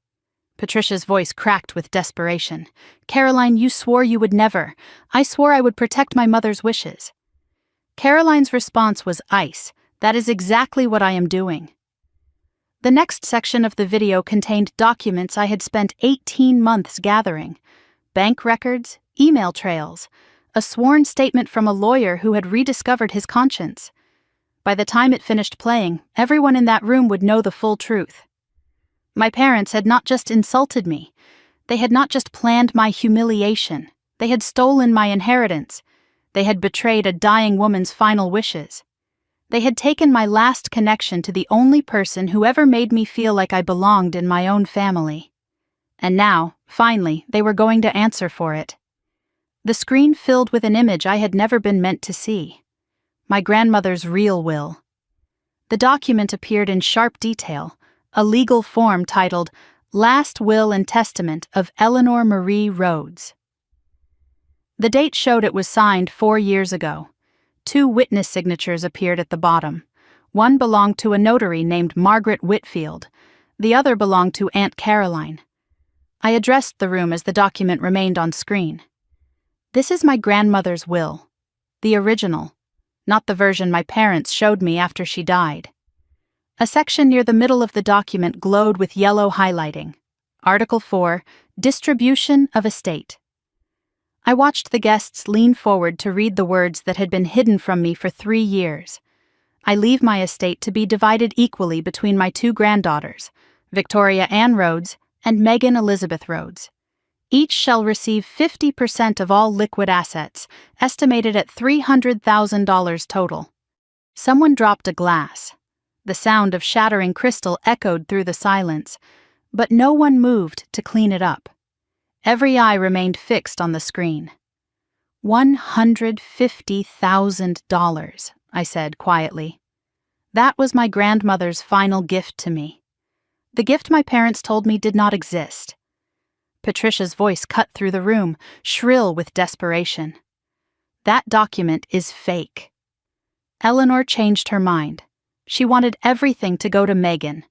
Patricia's voice cracked with desperation. Caroline, you swore you would never. I swore I would protect my mother's wishes. Caroline's response was ice. That is exactly what I am doing. The next section of the video contained documents I had spent 18 months gathering. Bank records, email trails, a sworn statement from a lawyer who had rediscovered his conscience. By the time it finished playing, everyone in that room would know the full truth. My parents had not just insulted me. They had not just planned my humiliation. They had stolen my inheritance. They had betrayed a dying woman's final wishes. They had taken my last connection to the only person who ever made me feel like I belonged in my own family. And now, finally, they were going to answer for it. The screen filled with an image I had never been meant to see. My grandmother's real will. The document appeared in sharp detail, a legal form titled Last Will and Testament of Eleanor Marie Rhodes. The date showed it was signed 4 years ago. 2 witness signatures appeared at the bottom. One belonged to a notary named Margaret Whitfield. The other belonged to Aunt Caroline. I addressed the room as the document remained on screen. This is my grandmother's will. The original, not the version my parents showed me after she died. A section near the middle of the document glowed with yellow highlighting. Article 4, Distribution of Estate. I watched the guests lean forward to read the words that had been hidden from me for 3 years. I leave my estate to be divided equally between my 2 granddaughters, Victoria Ann Rhodes and Megan Elizabeth Rhodes. Each shall receive 50% of all liquid assets, estimated at $300,000 total. Someone dropped a glass. The sound of shattering crystal echoed through the silence, but no one moved to clean it up. Every eye remained fixed on the screen. $150,000, I said quietly. That was my grandmother's final gift to me. The gift my parents told me did not exist. Patricia's voice cut through the room, shrill with desperation. That document is fake. Eleanor changed her mind. She wanted everything to go to Megan.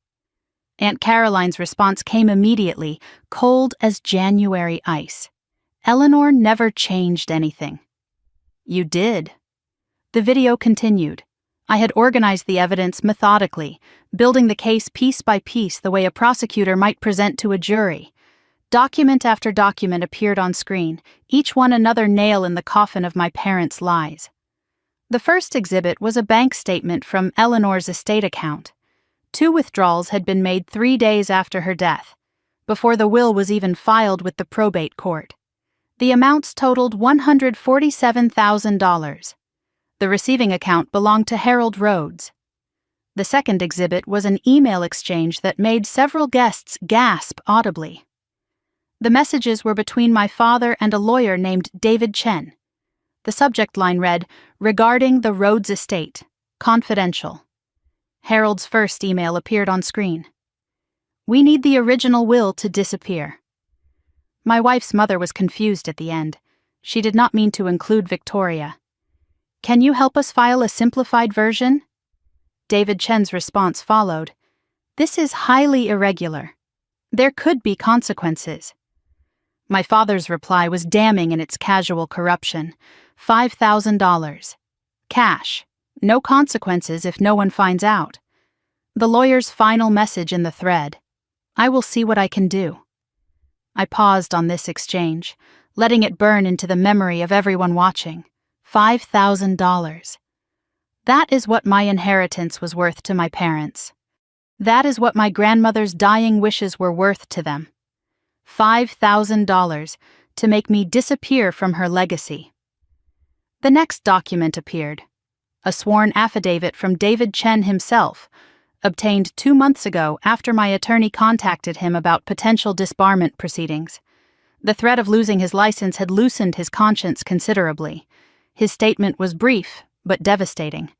Aunt Caroline's response came immediately, cold as January ice. Eleanor never changed anything. You did. The video continued. I had organized the evidence methodically, building the case piece by piece the way a prosecutor might present to a jury. Document after document appeared on screen, each one another nail in the coffin of my parents' lies. The first exhibit was a bank statement from Eleanor's estate account. 2 withdrawals had been made 3 days after her death, before the will was even filed with the probate court. The amounts totaled $147,000. The receiving account belonged to Harold Rhodes. The second exhibit was an email exchange that made several guests gasp audibly. The messages were between my father and a lawyer named David Chen. The subject line read, "Regarding the Rhodes estate. Confidential." Harold's first email appeared on screen. "We need the original will to disappear." My wife's mother was confused at the end. She did not mean to include Victoria. "Can you help us file a simplified version?" David Chen's response followed. "This is highly irregular. There could be consequences." My father's reply was damning in its casual corruption. $5,000. Cash. No consequences if no one finds out. The lawyer's final message in the thread: "I will see what I can do." I paused on this exchange, letting it burn into the memory of everyone watching. $5,000. That is what my inheritance was worth to my parents. That is what my grandmother's dying wishes were worth to them. $5,000 to make me disappear from her legacy. The next document appeared. A sworn affidavit from David Chen himself, obtained 2 months ago after my attorney contacted him about potential disbarment proceedings. The threat of losing his license had loosened his conscience considerably. His statement was brief, but devastating.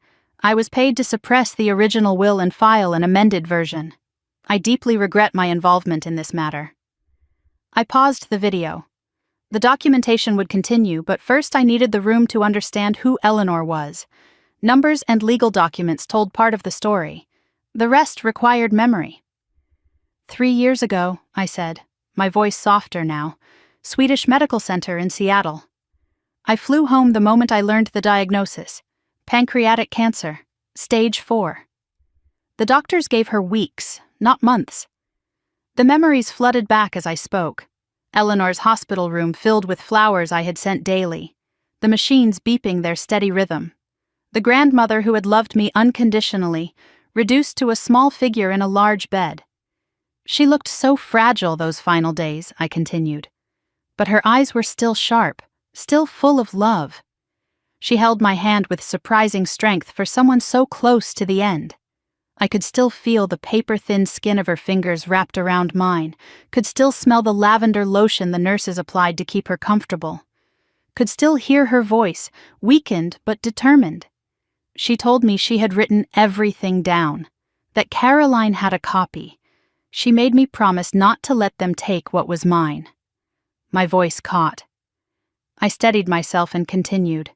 "I was paid to suppress the original will and file an amended version. I deeply regret my involvement in this matter." I paused the video. The documentation would continue, but first I needed the room to understand who Eleanor was. Numbers and legal documents told part of the story. The rest required memory. 3 years ago, I said, my voice softer now, Swedish Medical Center in Seattle. I flew home the moment I learned the diagnosis. Pancreatic cancer, stage 4. The doctors gave her weeks, not months. The memories flooded back as I spoke. Eleanor's hospital room filled with flowers I had sent daily, the machines beeping their steady rhythm. The grandmother who had loved me unconditionally, reduced to a small figure in a large bed. She looked so fragile those final days, I continued. But her eyes were still sharp, still full of love. She held my hand with surprising strength for someone so close to the end. I could still feel the paper-thin skin of her fingers wrapped around mine, could still smell the lavender lotion the nurses applied to keep her comfortable, could still hear her voice, weakened but determined. She told me she had written everything down, that Caroline had a copy. She made me promise not to let them take what was mine. My voice caught. I steadied myself and continued.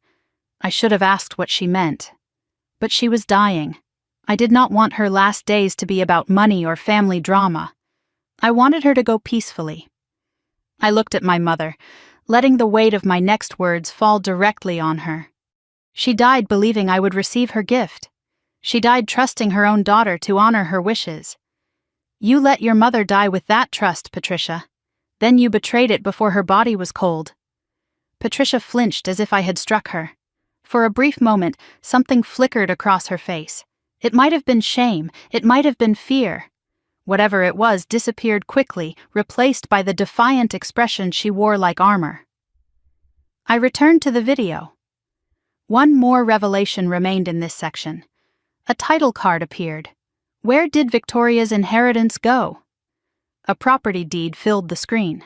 I should have asked what she meant. But she was dying. I did not want her last days to be about money or family drama. I wanted her to go peacefully. I looked at my mother, letting the weight of my next words fall directly on her. She died believing I would receive her gift. She died trusting her own daughter to honor her wishes. You let your mother die with that trust, Patricia. Then you betrayed it before her body was cold. Patricia flinched as if I had struck her. For a brief moment, something flickered across her face. It might have been shame, it might have been fear. Whatever it was disappeared quickly, replaced by the defiant expression she wore like armor. I returned to the video. One more revelation remained in this section. A title card appeared. Where did Victoria's inheritance go? A property deed filled the screen.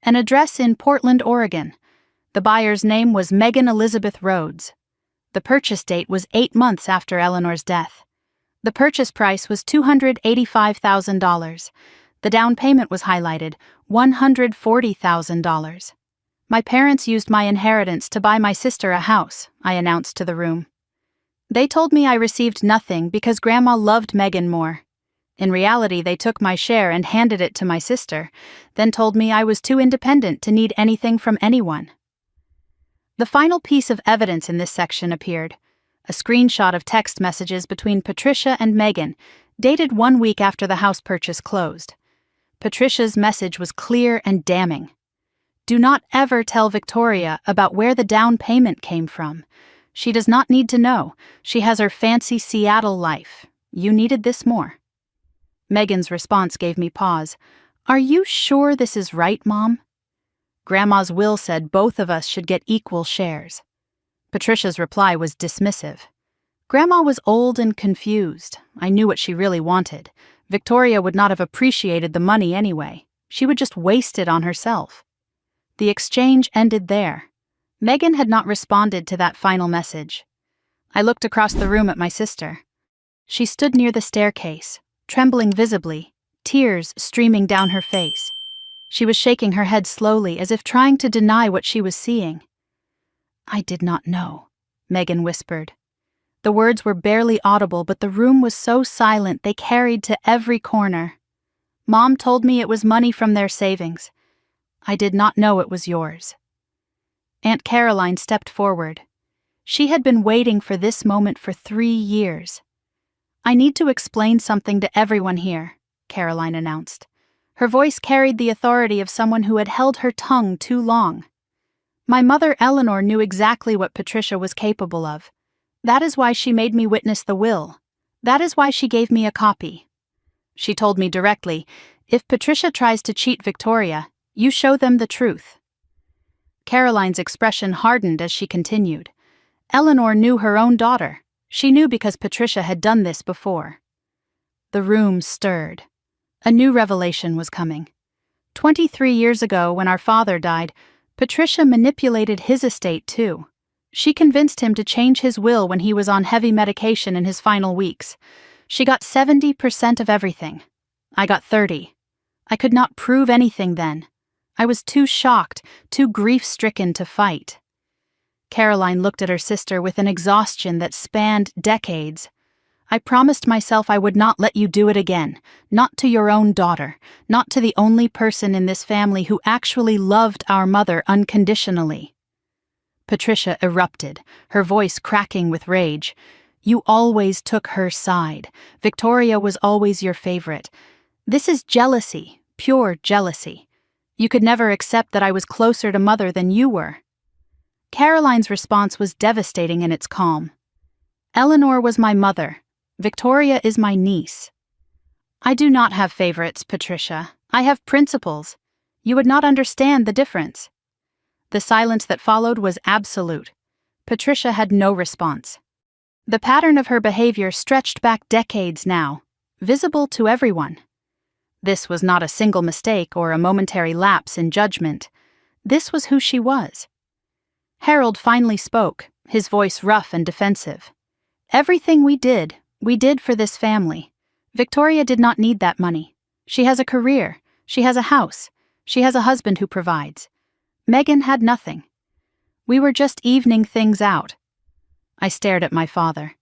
An address in Portland, Oregon. The buyer's name was Megan Elizabeth Rhodes. The purchase date was 8 months after Eleanor's death. The purchase price was $285,000. The down payment was highlighted, $140,000. My parents used my inheritance to buy my sister a house, I announced to the room. They told me I received nothing because Grandma loved Megan more. In reality, they took my share and handed it to my sister, then told me I was too independent to need anything from anyone. The final piece of evidence in this section appeared, a screenshot of text messages between Patricia and Megan, dated 1 week after the house purchase closed. Patricia's message was clear and damning. Do not ever tell Victoria about where the down payment came from. She does not need to know. She has her fancy Seattle life. You needed this more. Megan's response gave me pause. Are you sure this is right, Mom? Grandma's will said both of us should get equal shares. Patricia's reply was dismissive. Grandma was old and confused. I knew what she really wanted. Victoria would not have appreciated the money anyway. She would just waste it on herself. The exchange ended there. Megan had not responded to that final message. I looked across the room at my sister. She stood near the staircase, trembling visibly, tears streaming down her face. She was shaking her head slowly, as if trying to deny what she was seeing. "I did not know," Megan whispered. The words were barely audible, but the room was so silent they carried to every corner. "Mom told me it was money from their savings. I did not know it was yours." Aunt Caroline stepped forward. She had been waiting for this moment for 3 years. "I need to explain something to everyone here," Caroline announced. Her voice carried the authority of someone who had held her tongue too long. "My mother Eleanor knew exactly what Patricia was capable of. That is why she made me witness the will. That is why she gave me a copy. She told me directly, if Patricia tries to cheat Victoria, you show them the truth." Caroline's expression hardened as she continued. Eleanor knew her own daughter. She knew because Patricia had done this before. The room stirred. A new revelation was coming. 23 years ago, when our father died, Patricia manipulated his estate too. She convinced him to change his will when he was on heavy medication in his final weeks. She got 70% of everything. I got 30. I could not prove anything then. I was too shocked, too grief-stricken to fight. Caroline looked at her sister with an exhaustion that spanned decades. "I promised myself I would not let you do it again, not to your own daughter, not to the only person in this family who actually loved our mother unconditionally." Patricia erupted, her voice cracking with rage. "You always took her side. Victoria was always your favorite. This is jealousy, pure jealousy. You could never accept that I was closer to Mother than you were." Caroline's response was devastating in its calm. "Eleanor was my mother. Victoria is my niece. I do not have favorites, Patricia. I have principles. You would not understand the difference." The silence that followed was absolute. Patricia had no response. The pattern of her behavior stretched back decades now, visible to everyone. This was not a single mistake or a momentary lapse in judgment. This was who she was. Harold finally spoke, his voice rough and defensive. "Everything we did for this family. Victoria did not need that money. She has a career, she has a house, she has a husband who provides. Megan had nothing. We were just evening things out." I stared at my father.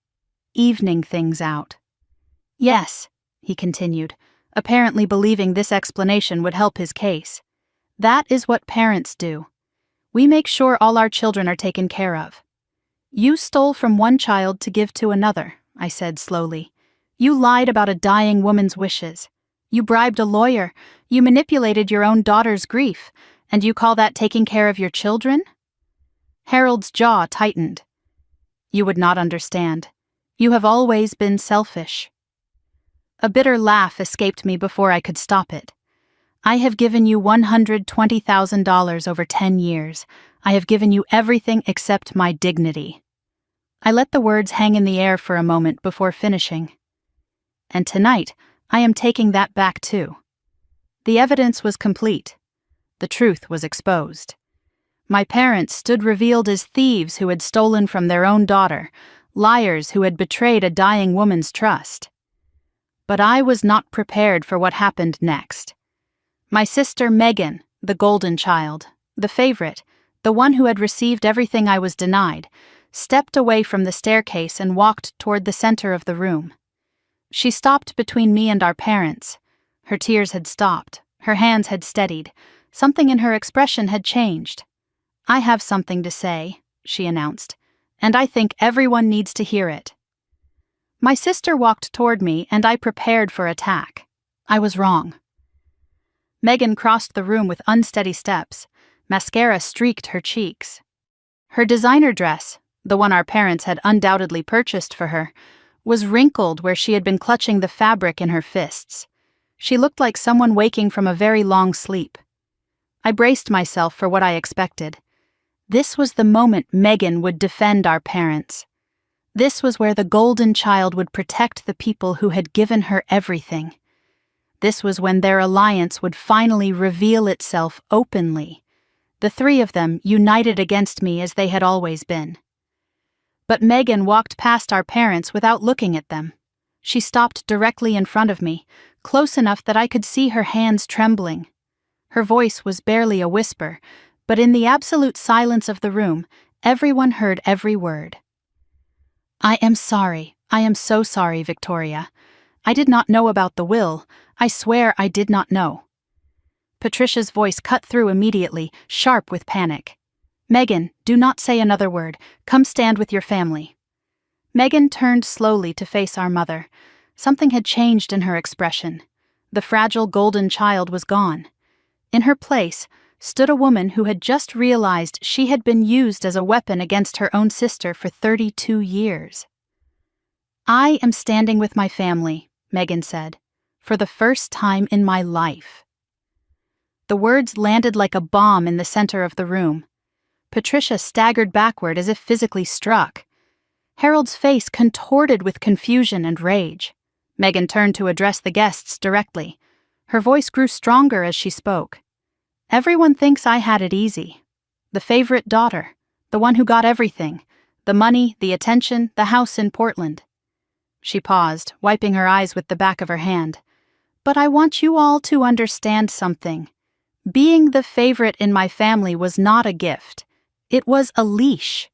"Evening things out." "Yes," he continued, apparently believing this explanation would help his case. "That is what parents do. We make sure all our children are taken care of." "You stole from one child to give to another," I said slowly. "You lied about a dying woman's wishes. You bribed a lawyer. You manipulated your own daughter's grief. And you call that taking care of your children?" Harold's jaw tightened. "You would not understand. You have always been selfish." A bitter laugh escaped me before I could stop it. "I have given you $120,000 over 10 years. I have given you everything except my dignity." I let the words hang in the air for a moment before finishing. "And tonight, I am taking that back too." The evidence was complete. The truth was exposed. My parents stood revealed as thieves who had stolen from their own daughter, liars who had betrayed a dying woman's trust. But I was not prepared for what happened next. My sister Megan, the golden child, the favorite, the one who had received everything I was denied, stepped away from the staircase and walked toward the center of the room. She stopped between me and our parents. Her tears had stopped, her hands had steadied. Something in her expression had changed. "I have something to say," she announced, "and I think everyone needs to hear it." My sister walked toward me, and I prepared for attack. I was wrong. Megan crossed the room with unsteady steps. Mascara streaked her cheeks. Her designer dress, the one our parents had undoubtedly purchased for her, was wrinkled where she had been clutching the fabric in her fists. She looked like someone waking from a very long sleep. I braced myself for what I expected. This was the moment Megan would defend our parents. This was where the golden child would protect the people who had given her everything. This was when their alliance would finally reveal itself openly, the three of them united against me as they had always been. But Megan walked past our parents without looking at them. She stopped directly in front of me, close enough that I could see her hands trembling. Her voice was barely a whisper, but in the absolute silence of the room, everyone heard every word. "I am sorry. I am so sorry, Victoria. I did not know about the will. I swear I did not know." Patricia's voice cut through immediately, sharp with panic. "Megan, do not say another word. Come stand with your family." Megan turned slowly to face our mother. Something had changed in her expression. The fragile golden child was gone. In her place stood a woman who had just realized she had been used as a weapon against her own sister for 32 years. "I am standing with my family," Megan said, "for the first time in my life." The words landed like a bomb in the center of the room. Patricia staggered backward as if physically struck. Harold's face contorted with confusion and rage. Megan turned to address the guests directly. Her voice grew stronger as she spoke. "Everyone thinks I had it easy. The favorite daughter, the one who got everything, the money, the attention, the house in Portland." She paused, wiping her eyes with the back of her hand. "But I want you all to understand something. Being the favorite in my family was not a gift. It was a leash."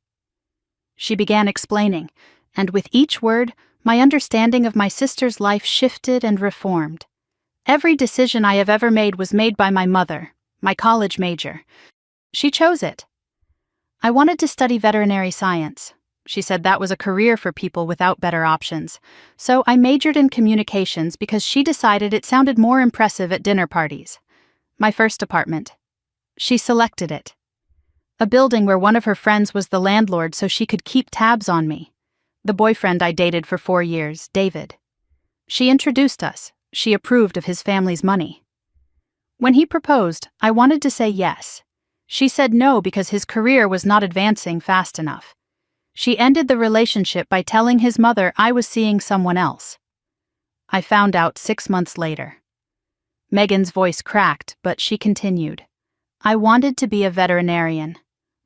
She began explaining, and with each word, my understanding of my sister's life shifted and reformed. Every decision I have ever made was made by my mother, my college major. She chose it. I wanted to study veterinary science. She said that was a career for people without better options. So I majored in communications because she decided it sounded more impressive at dinner parties. My first apartment. She selected it. A building where one of her friends was the landlord so she could keep tabs on me. The boyfriend I dated for 4 years, David. She introduced us. She approved of his family's money. When he proposed, I wanted to say yes. She said no because his career was not advancing fast enough. She ended the relationship by telling his mother I was seeing someone else. I found out 6 months later. Megan's voice cracked, but she continued. "I wanted to be a veterinarian.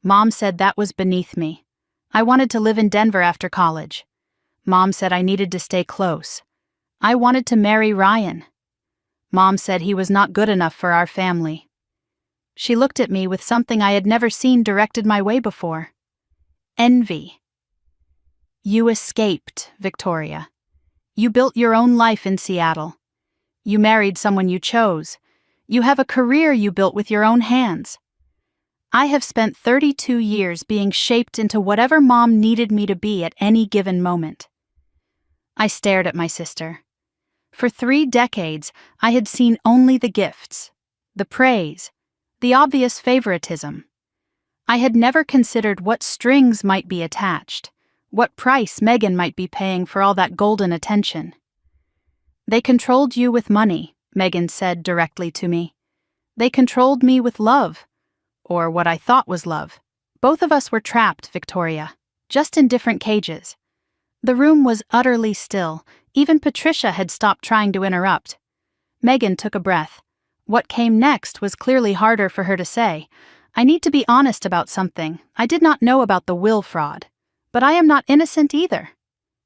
Mom said that was beneath me. I wanted to live in Denver after college. Mom said I needed to stay close. I wanted to marry Ryan. Mom said he was not good enough for our family." She looked at me with something I had never seen directed my way before. Envy. "You escaped, Victoria. You built your own life in Seattle. You married someone you chose. You have a career you built with your own hands. I have spent 32 years being shaped into whatever Mom needed me to be at any given moment." I stared at my sister. For 3 decades, I had seen only the gifts, the praise, the obvious favoritism. I had never considered what strings might be attached, what price Megan might be paying for all that golden attention. "They controlled you with money," Megan said directly to me. "They controlled me with love, or what I thought was love. Both of us were trapped, Victoria, just in different cages." The room was utterly still. Even Patricia had stopped trying to interrupt. Megan took a breath. What came next was clearly harder for her to say. "I need to be honest about something. I did not know about the will fraud. But I am not innocent either."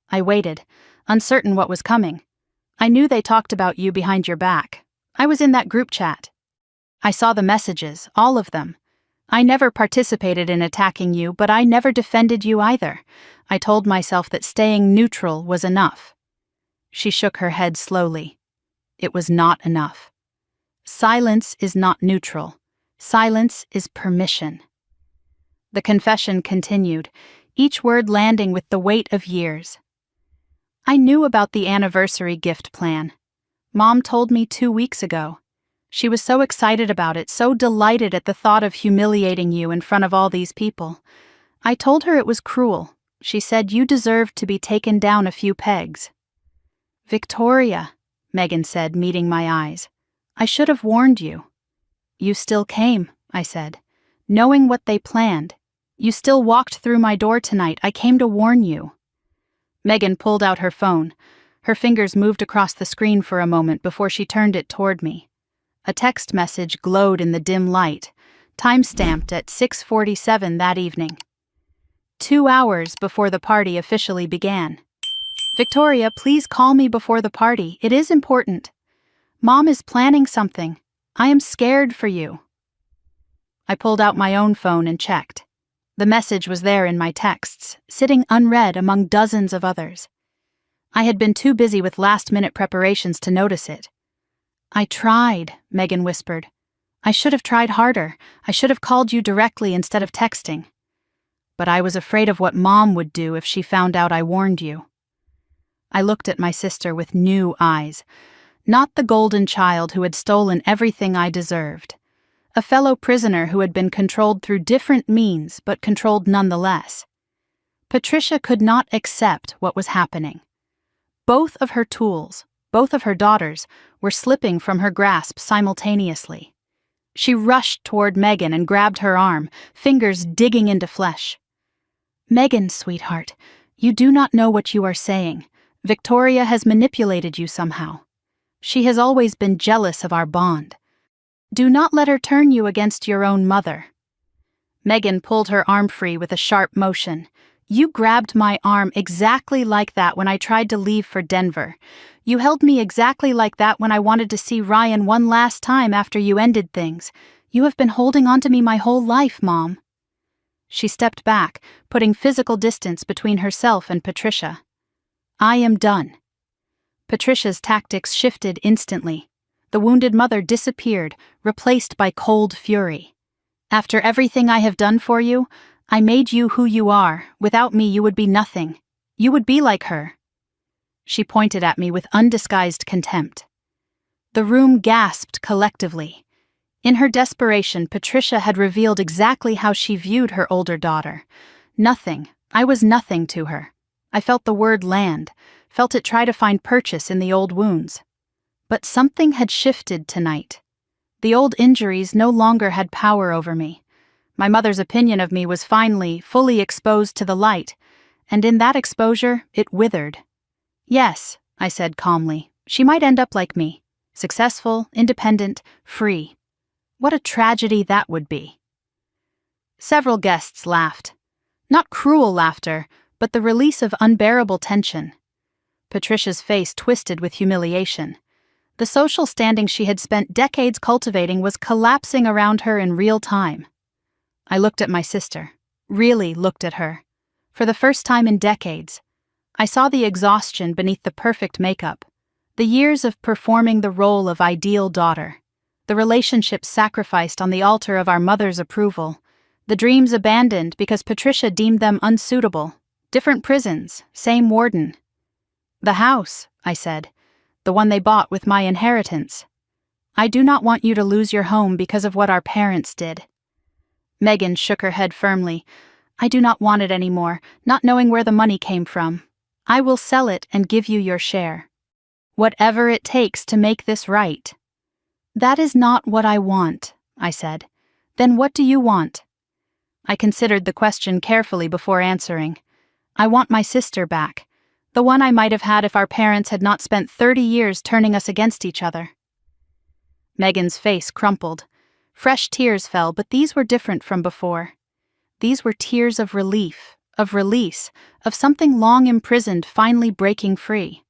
I waited, uncertain what was coming. "I knew they talked about you behind your back. I was in that group chat. I saw the messages, all of them. I never participated in attacking you, but I never defended you either. I told myself that staying neutral was enough." She shook her head slowly. It was not enough. Silence is not neutral. Silence is permission. The confession continued, each word landing with the weight of years. "I knew about the anniversary gift plan. Mom told me 2 weeks ago. She was so excited about it, so delighted at the thought of humiliating you in front of all these people. I told her it was cruel. She said you deserved to be taken down a few pegs." "Victoria," Megan said, meeting my eyes. "I should have warned you." "You still came," I said, "knowing what they planned. You still walked through my door tonight. I came to warn you." Megan pulled out her phone. Her fingers moved across the screen for a moment before she turned it toward me. A text message glowed in the dim light, time-stamped at 6:47 that evening. 2 hours before the party officially began. "Victoria, please call me before the party. It is important. Mom is planning something. I am scared for you." I pulled out my own phone and checked. The message was there in my texts, sitting unread among dozens of others. I had been too busy with last-minute preparations to notice it. "I tried," Megan whispered. "I should have tried harder. I should have called you directly instead of texting. But I was afraid of what Mom would do if she found out I warned you." I looked at my sister with new eyes. Not the golden child who had stolen everything I deserved. A fellow prisoner who had been controlled through different means, but controlled nonetheless. Patricia could not accept what was happening. Both of her tools, both of her daughters, were slipping from her grasp simultaneously. She rushed toward Megan and grabbed her arm, fingers digging into flesh. "Megan, sweetheart, you do not know what you are saying. Victoria has manipulated you somehow. She has always been jealous of our bond. Do not let her turn you against your own mother." Megan pulled her arm free with a sharp motion. "You grabbed my arm exactly like that when I tried to leave for Denver. You held me exactly like that when I wanted to see Ryan one last time after you ended things. You have been holding on to me my whole life, Mom." She stepped back, putting physical distance between herself and Patricia. "I am done." Patricia's tactics shifted instantly. The wounded mother disappeared, replaced by cold fury. "After everything I have done for you, I made you who you are. Without me, you would be nothing. You would be like her." She pointed at me with undisguised contempt. The room gasped collectively. In her desperation, Patricia had revealed exactly how she viewed her older daughter. Nothing. I was nothing to her. I felt the word land, felt it try to find purchase in the old wounds. But something had shifted tonight. The old injuries no longer had power over me. My mother's opinion of me was finally, fully exposed to the light, and in that exposure, it withered. "Yes," I said calmly, "she might end up like me, successful, independent, free. What a tragedy that would be." Several guests laughed. Not cruel laughter, but the release of unbearable tension. Patricia's face twisted with humiliation. The social standing she had spent decades cultivating was collapsing around her in real time. I looked at my sister, really looked at her. For the first time in decades, I saw the exhaustion beneath the perfect makeup, the years of performing the role of ideal daughter, the relationships sacrificed on the altar of our mother's approval, the dreams abandoned because Patricia deemed them unsuitable, different prisons, same warden. "The house," I said, "the one they bought with my inheritance. I do not want you to lose your home because of what our parents did." Megan shook her head firmly. "I do not want it anymore, not knowing where the money came from. I will sell it and give you your share. Whatever it takes to make this right." "That is not what I want," I said. "Then what do you want?" I considered the question carefully before answering. "I want my sister back. The one I might have had if our parents had not spent 30 years turning us against each other." Megan's face crumpled. Fresh tears fell, but these were different from before. These were tears of relief, of release, of something long imprisoned finally breaking free.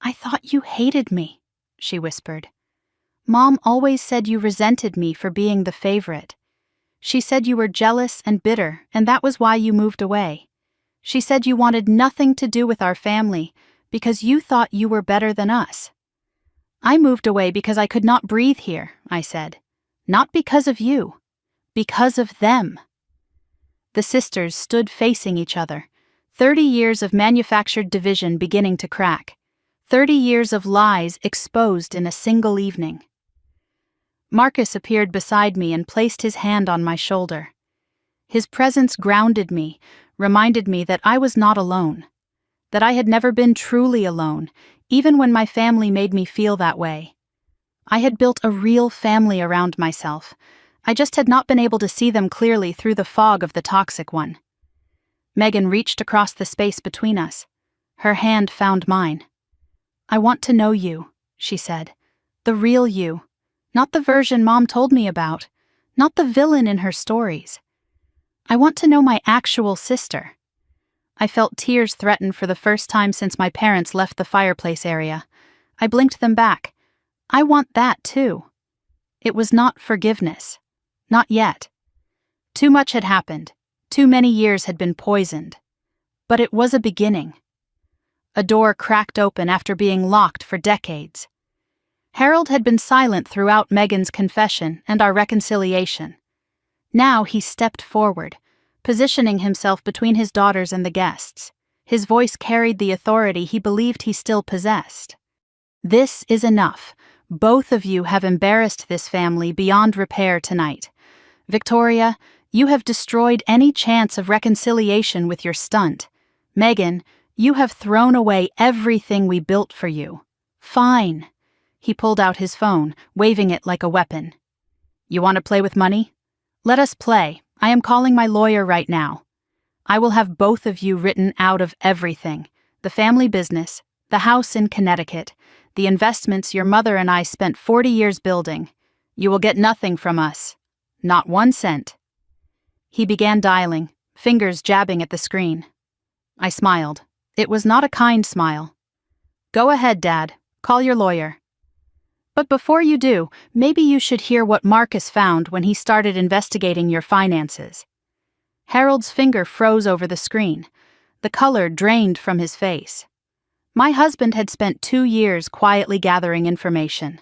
"I thought you hated me," she whispered. "Mom always said you resented me for being the favorite. She said you were jealous and bitter, and that was why you moved away. She said you wanted nothing to do with our family because you thought you were better than us." "I moved away because I could not breathe here," I said. "Not because of you. Because of them." The sisters stood facing each other. 30 years of manufactured division beginning to crack. 30 years of lies exposed in a single evening. Marcus appeared beside me and placed his hand on my shoulder. His presence grounded me, reminded me that I was not alone, that I had never been truly alone, even when my family made me feel that way. I had built a real family around myself. I just had not been able to see them clearly through the fog of the toxic one. Megan reached across the space between us. Her hand found mine. "I want to know you," she said. "The real you. Not the version Mom told me about. Not the villain in her stories. I want to know my actual sister." I felt tears threaten for the first time since my parents left the fireplace area. I blinked them back. I want that too. It was not forgiveness. Not yet. Too much had happened. Too many years had been poisoned. But it was a beginning. A door cracked open after being locked for decades. Harold had been silent throughout Megan's confession and our reconciliation. Now he stepped forward, positioning himself between his daughters and the guests. His voice carried the authority he believed he still possessed. "This is enough. Both of you have embarrassed this family beyond repair tonight. Victoria, you have destroyed any chance of reconciliation with your stunt. Megan, you have thrown away everything we built for you. Fine." He pulled out his phone, waving it like a weapon. "You want to play with money? Let us play. I am calling my lawyer right now. I will have both of you written out of everything. The family business, the house in Connecticut, the investments your mother and I spent 40 years building. You will get nothing from us. Not 1 cent. He began dialing, fingers jabbing at the screen. I smiled. It was not a kind smile. "Go ahead, Dad. Call your lawyer. But before you do, maybe you should hear what Marcus found when he started investigating your finances." Harold's finger froze over the screen. The color drained from his face. My husband had spent 2 years quietly gathering information.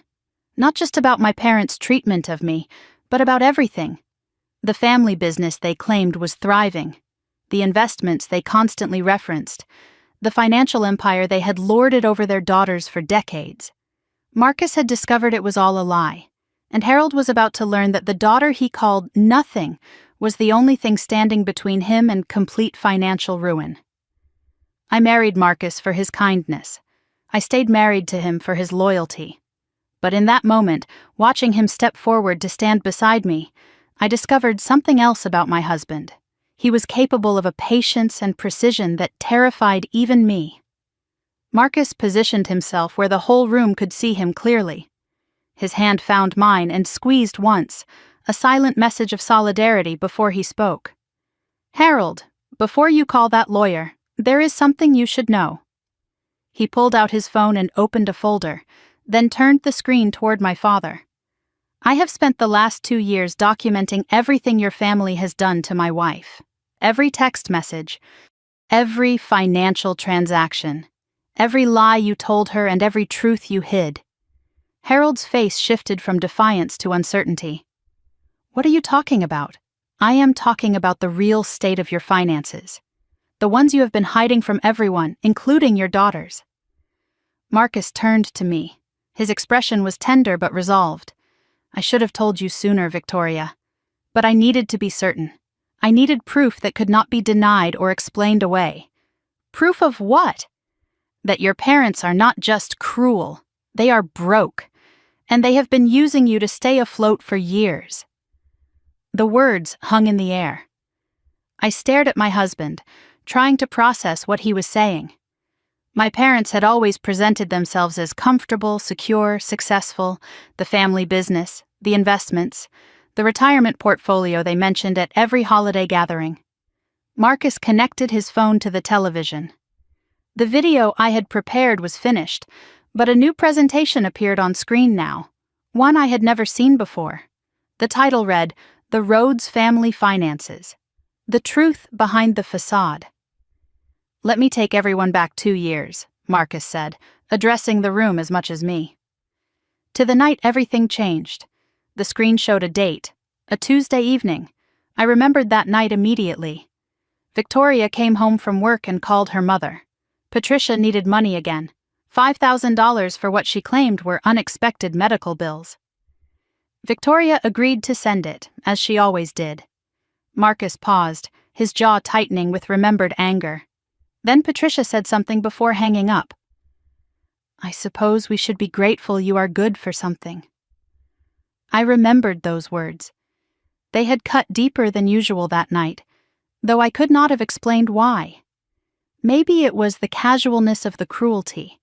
Not just about my parents' treatment of me, but about everything. The family business they claimed was thriving. The investments they constantly referenced. The financial empire they had lorded over their daughters for decades. Marcus had discovered it was all a lie, and Harold was about to learn that the daughter he called nothing was the only thing standing between him and complete financial ruin. I married Marcus for his kindness. I stayed married to him for his loyalty. But in that moment, watching him step forward to stand beside me, I discovered something else about my husband. He was capable of a patience and precision that terrified even me. Marcus positioned himself where the whole room could see him clearly. His hand found mine and squeezed once, a silent message of solidarity before he spoke. "Harold, before you call that lawyer, there is something you should know." He pulled out his phone and opened a folder, then turned the screen toward my father. "I have spent the last 2 years documenting everything your family has done to my wife. Every text message, every financial transaction, every lie you told her and every truth you hid." Harold's face shifted from defiance to uncertainty. "What are you talking about?" "I am talking about the real state of your finances. The ones you have been hiding from everyone, including your daughters." Marcus turned to me. His expression was tender but resolved. "I should have told you sooner, Victoria. But I needed to be certain. I needed proof that could not be denied or explained away." "Proof of what?" "That your parents are not just cruel, they are broke, and they have been using you to stay afloat for years." The words hung in the air. I stared at my husband, trying to process what he was saying. My parents had always presented themselves as comfortable, secure, successful, the family business, the investments, the retirement portfolio they mentioned at every holiday gathering. Marcus connected his phone to the television. The video I had prepared was finished, but a new presentation appeared on screen now, one I had never seen before. The title read, "The Rhodes Family Finances: The Truth Behind the Facade." "Let me take everyone back 2 years, Marcus said, addressing the room as much as me. To the night everything changed. The screen showed a date, a Tuesday evening. I remembered that night immediately. Victoria came home from work and called her mother. Patricia needed money again, $5,000 for what she claimed were unexpected medical bills. Victoria agreed to send it, as she always did. Marcus paused, his jaw tightening with remembered anger. Then Patricia said something before hanging up. "I suppose we should be grateful you are good for something." I remembered those words. They had cut deeper than usual that night. though I could not have explained why. Maybe it was the casualness of the cruelty.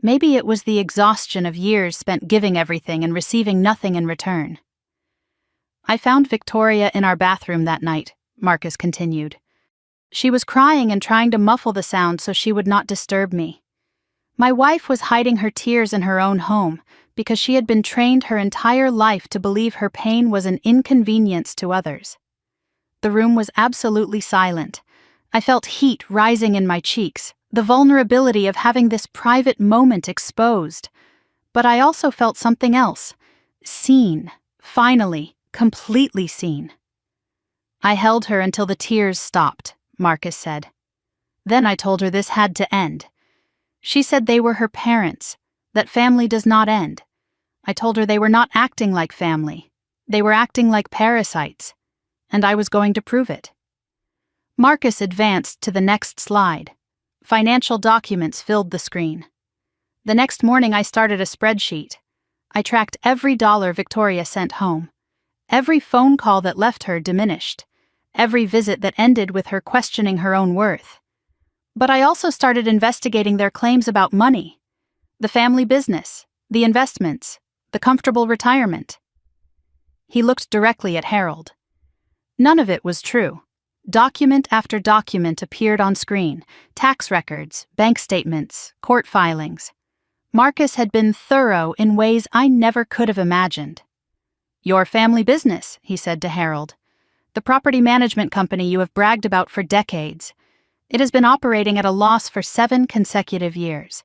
Maybe it was the exhaustion of years spent giving everything and receiving nothing in return. I found Victoria in our bathroom that night, Marcus continued. She was crying and trying to muffle the sound so she would not disturb me. My wife was hiding her tears in her own home because she had been trained her entire life to believe her pain was an inconvenience to others. The room was absolutely silent. I felt heat rising in my cheeks, the vulnerability of having this private moment exposed. But I also felt something else. Seen. Finally, completely seen. I held her until the tears stopped, Marcus said. Then I told her this had to end. She said they were her parents, that family does not end. I told her they were not acting like family. They were acting like parasites, and I was going to prove it. Marcus advanced to the next slide. Financial documents filled the screen. The next morning I started a spreadsheet. I tracked every dollar Victoria sent home. Every phone call that left her diminished. Every visit that ended with her questioning her own worth. But I also started investigating their claims about money. The family business, the investments, the comfortable retirement. He looked directly at Harold. None of it was true. Document after document appeared on screen. Tax records, bank statements, court filings. Marcus had been thorough in ways I never could have imagined. Your family business, he said to Harold. The property management company you have bragged about for decades. It has been operating at a loss for 7 consecutive years.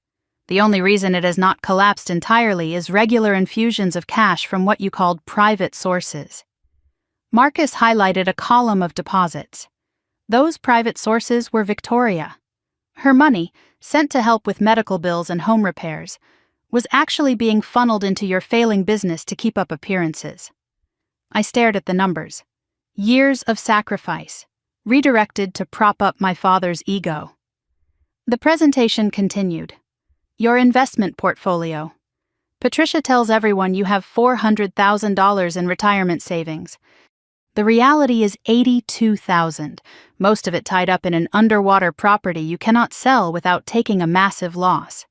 The only reason it has not collapsed entirely is regular infusions of cash from what you called private sources. Marcus highlighted a column of deposits. Those private sources were Victoria. Her money, sent to help with medical bills and home repairs, was actually being funneled into your failing business to keep up appearances. I stared at the numbers. Years of sacrifice, redirected to prop up my father's ego. The presentation continued. Your investment portfolio. Patricia tells everyone you have $400,000 in retirement savings. The reality is $82,000, most of it tied up in an underwater property you cannot sell without taking a massive loss.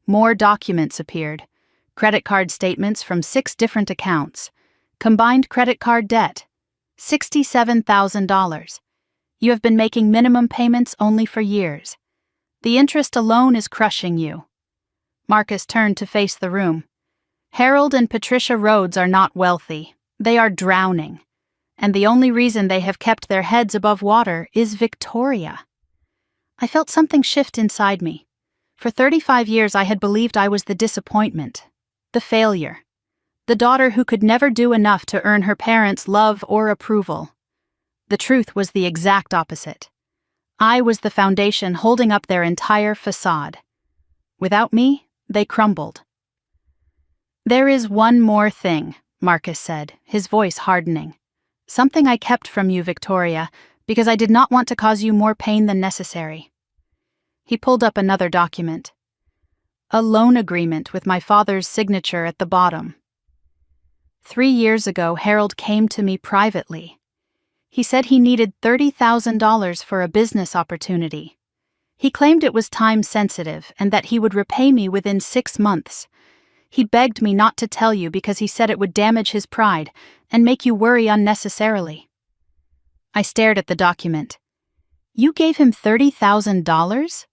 More documents appeared. Credit card statements from 6 different accounts. Combined credit card debt. $67,000. You have been making minimum payments only for years. The interest alone is crushing you. Marcus turned to face the room. Harold and Patricia Rhodes are not wealthy. They are drowning. And the only reason they have kept their heads above water is Victoria. I felt something shift inside me. For 35 years I had believed I was the disappointment, the failure, the daughter who could never do enough to earn her parents' love or approval. The truth was the exact opposite. I was the foundation holding up their entire facade. Without me, they crumbled. There is one more thing, Marcus said, his voice hardening. Something I kept from you, Victoria, because I did not want to cause you more pain than necessary. He pulled up another document. A loan agreement with my father's signature at the bottom. 3 years ago, Harold came to me privately. He said he needed $30,000 for a business opportunity. He claimed it was time-sensitive and that he would repay me within 6 months. He begged me not to tell you because he said it would damage his pride and make you worry unnecessarily. I stared at the document. You gave him $30,000?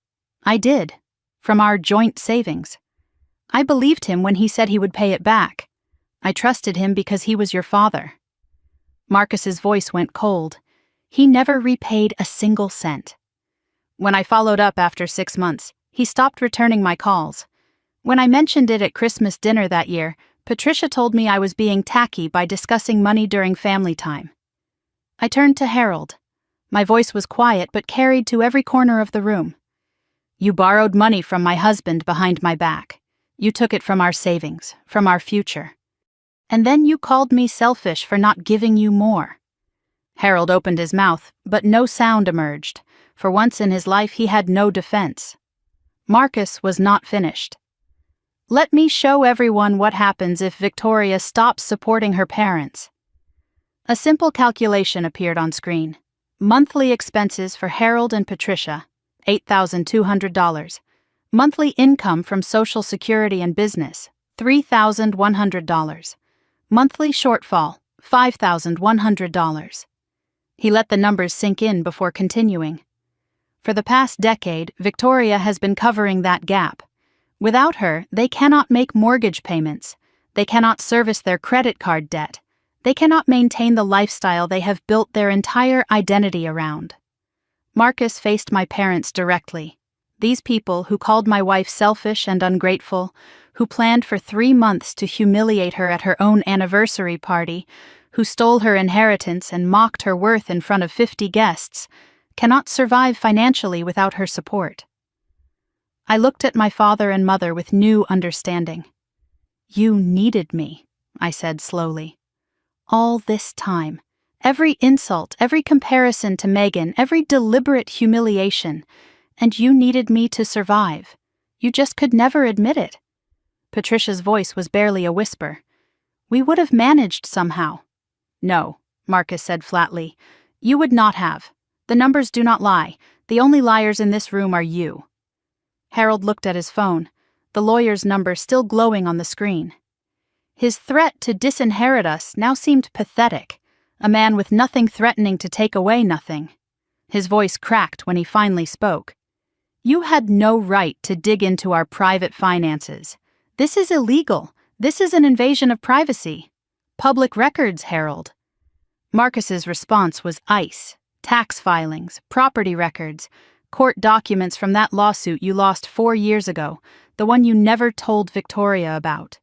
I did, from our joint savings. I believed him when he said he would pay it back. I trusted him because he was your father. Marcus's voice went cold. He never repaid a single cent. When I followed up after 6 months, he stopped returning my calls. When I mentioned it at Christmas dinner that year, Patricia told me I was being tacky by discussing money during family time. I turned to Harold. My voice was quiet but carried to every corner of the room. You borrowed money from my husband behind my back. You took it from our savings, from our future. And then you called me selfish for not giving you more. Harold opened his mouth, but no sound emerged. For once in his life he had no defense. Marcus was not finished. Let me show everyone what happens if Victoria stops supporting her parents. A simple calculation appeared on screen. Monthly expenses for Harold and Patricia, $8,200. Monthly income from Social Security and business, $3,100. Monthly shortfall, $5,100. He let the numbers sink in before continuing. For the past decade, Victoria has been covering that gap. Without her, they cannot make mortgage payments. They cannot service their credit card debt. They cannot maintain the lifestyle they have built their entire identity around. Marcus faced my parents directly. These people who called my wife selfish and ungrateful, who planned for 3 months to humiliate her at her own anniversary party, who stole her inheritance and mocked her worth in front of 50 guests, cannot survive financially without her support. I looked at my father and mother with new understanding. "You needed me," I said slowly. "All this time. Every insult, every comparison to Megan, every deliberate humiliation. And you needed me to survive. You just could never admit it." Patricia's voice was barely a whisper. "We would have managed somehow." "No," Marcus said flatly. "You would not have. The numbers do not lie. The only liars in this room are you." Harold looked at his phone, the lawyer's number still glowing on the screen. His threat to disinherit us now seemed pathetic, a man with nothing threatening to take away nothing. His voice cracked when he finally spoke. "You had no right to dig into our private finances. This is illegal. This is an invasion of privacy. Public records, Harold." Marcus's response was ice. Tax filings, property records, court documents from that lawsuit you lost 4 years ago, the one you never told Victoria about.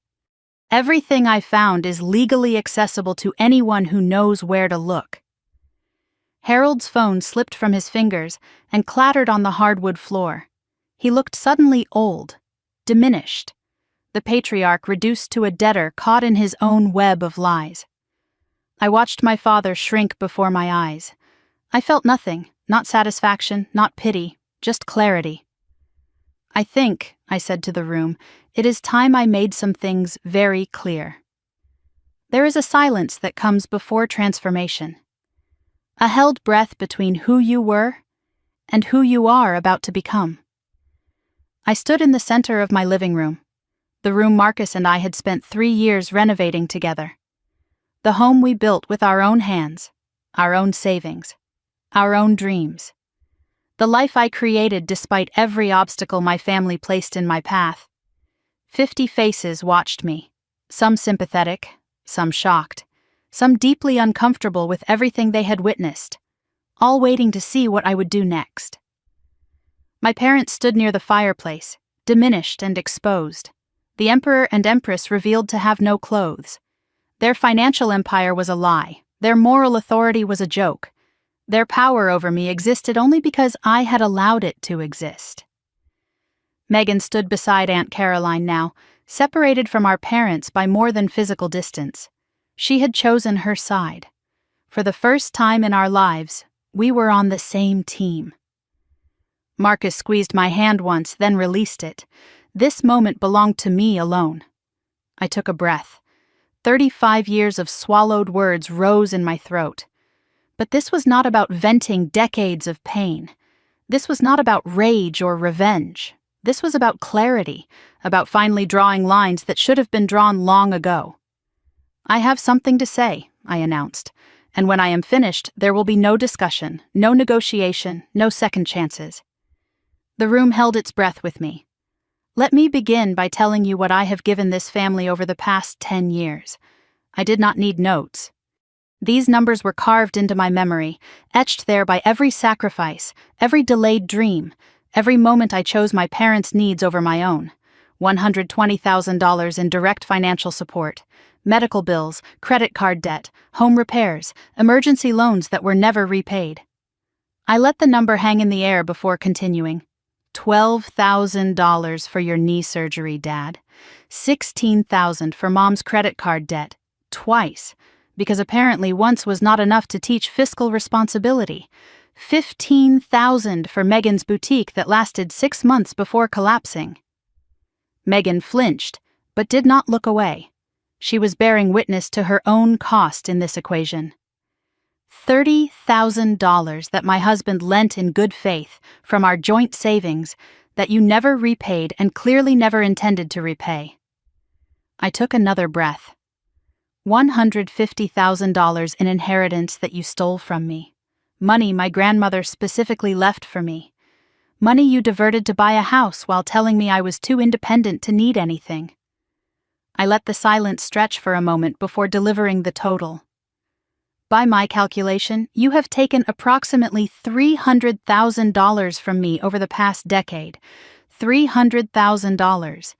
"Everything I found is legally accessible to anyone who knows where to look." Harold's phone slipped from his fingers and clattered on the hardwood floor. He looked suddenly old, diminished, the patriarch reduced to a debtor caught in his own web of lies. I watched my father shrink before my eyes. I felt nothing, not satisfaction, not pity, just clarity. "I think," I said to the room, "it is time I made some things very clear." There is a silence that comes before transformation. A held breath between who you were and who you are about to become. I stood in the center of my living room, the room Marcus and I had spent 3 years renovating together. The home we built with our own hands, our own savings, our own dreams. The life I created despite every obstacle my family placed in my path. 50 faces watched me, some sympathetic, some shocked, some deeply uncomfortable with everything they had witnessed, all waiting to see what I would do next. My parents stood near the fireplace, diminished and exposed, the emperor and empress revealed to have no clothes. Their financial empire was a lie, their moral authority was a joke. Their power over me existed only because I had allowed it to exist. Megan stood beside Aunt Caroline now, separated from our parents by more than physical distance. She had chosen her side. For the first time in our lives, we were on the same team. Marcus squeezed my hand once, then released it. This moment belonged to me alone. I took a breath. 35 years of swallowed words rose in my throat. But this was not about venting decades of pain. This was not about rage or revenge. This was about clarity, about finally drawing lines that should have been drawn long ago. "I have something to say," I announced, "and when I am finished, there will be no discussion, no negotiation, no second chances." The room held its breath with me. Let me begin by telling you what I have given this family over the past 10 years. I did not need notes. These numbers were carved into my memory, etched there by every sacrifice, every delayed dream, every moment I chose my parents' needs over my own. $120,000 in direct financial support, medical bills, credit card debt, home repairs, emergency loans that were never repaid. I let the number hang in the air before continuing. $12,000 for your knee surgery, Dad. $16,000 for Mom's credit card debt, twice, because apparently once was not enough to teach fiscal responsibility. $15,000 for Megan's boutique that lasted 6 months before collapsing. Megan flinched, but did not look away. She was bearing witness to her own cost in this equation. $30,000 that my husband lent in good faith from our joint savings that you never repaid and clearly never intended to repay. I took another breath. $150,000 in inheritance that you stole from me. Money my grandmother specifically left for me. Money you diverted to buy a house while telling me I was too independent to need anything. I let the silence stretch for a moment before delivering the total. By my calculation, you have taken approximately $300,000 from me over the past decade. $300,000.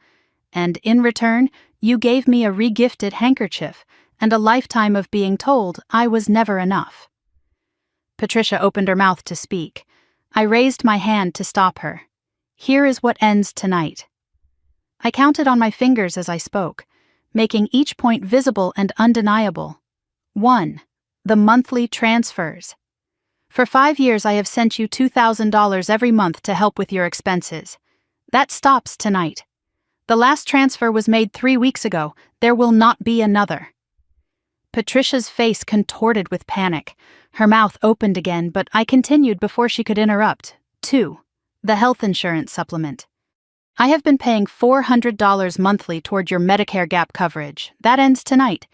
And in return, you gave me a regifted handkerchief and a lifetime of being told I was never enough. Patricia opened her mouth to speak. I raised my hand to stop her. Here is what ends tonight. I counted on my fingers as I spoke, making each point visible and undeniable. 1. The monthly transfers. For 5 years I have sent you $2,000 every month to help with your expenses. That stops tonight. The last transfer was made 3 weeks ago. There will not be another. Patricia's face contorted with panic. Her mouth opened again, but I continued before she could interrupt. 2. The health insurance supplement. I have been paying $400 monthly toward your Medicare gap coverage. That ends tonight.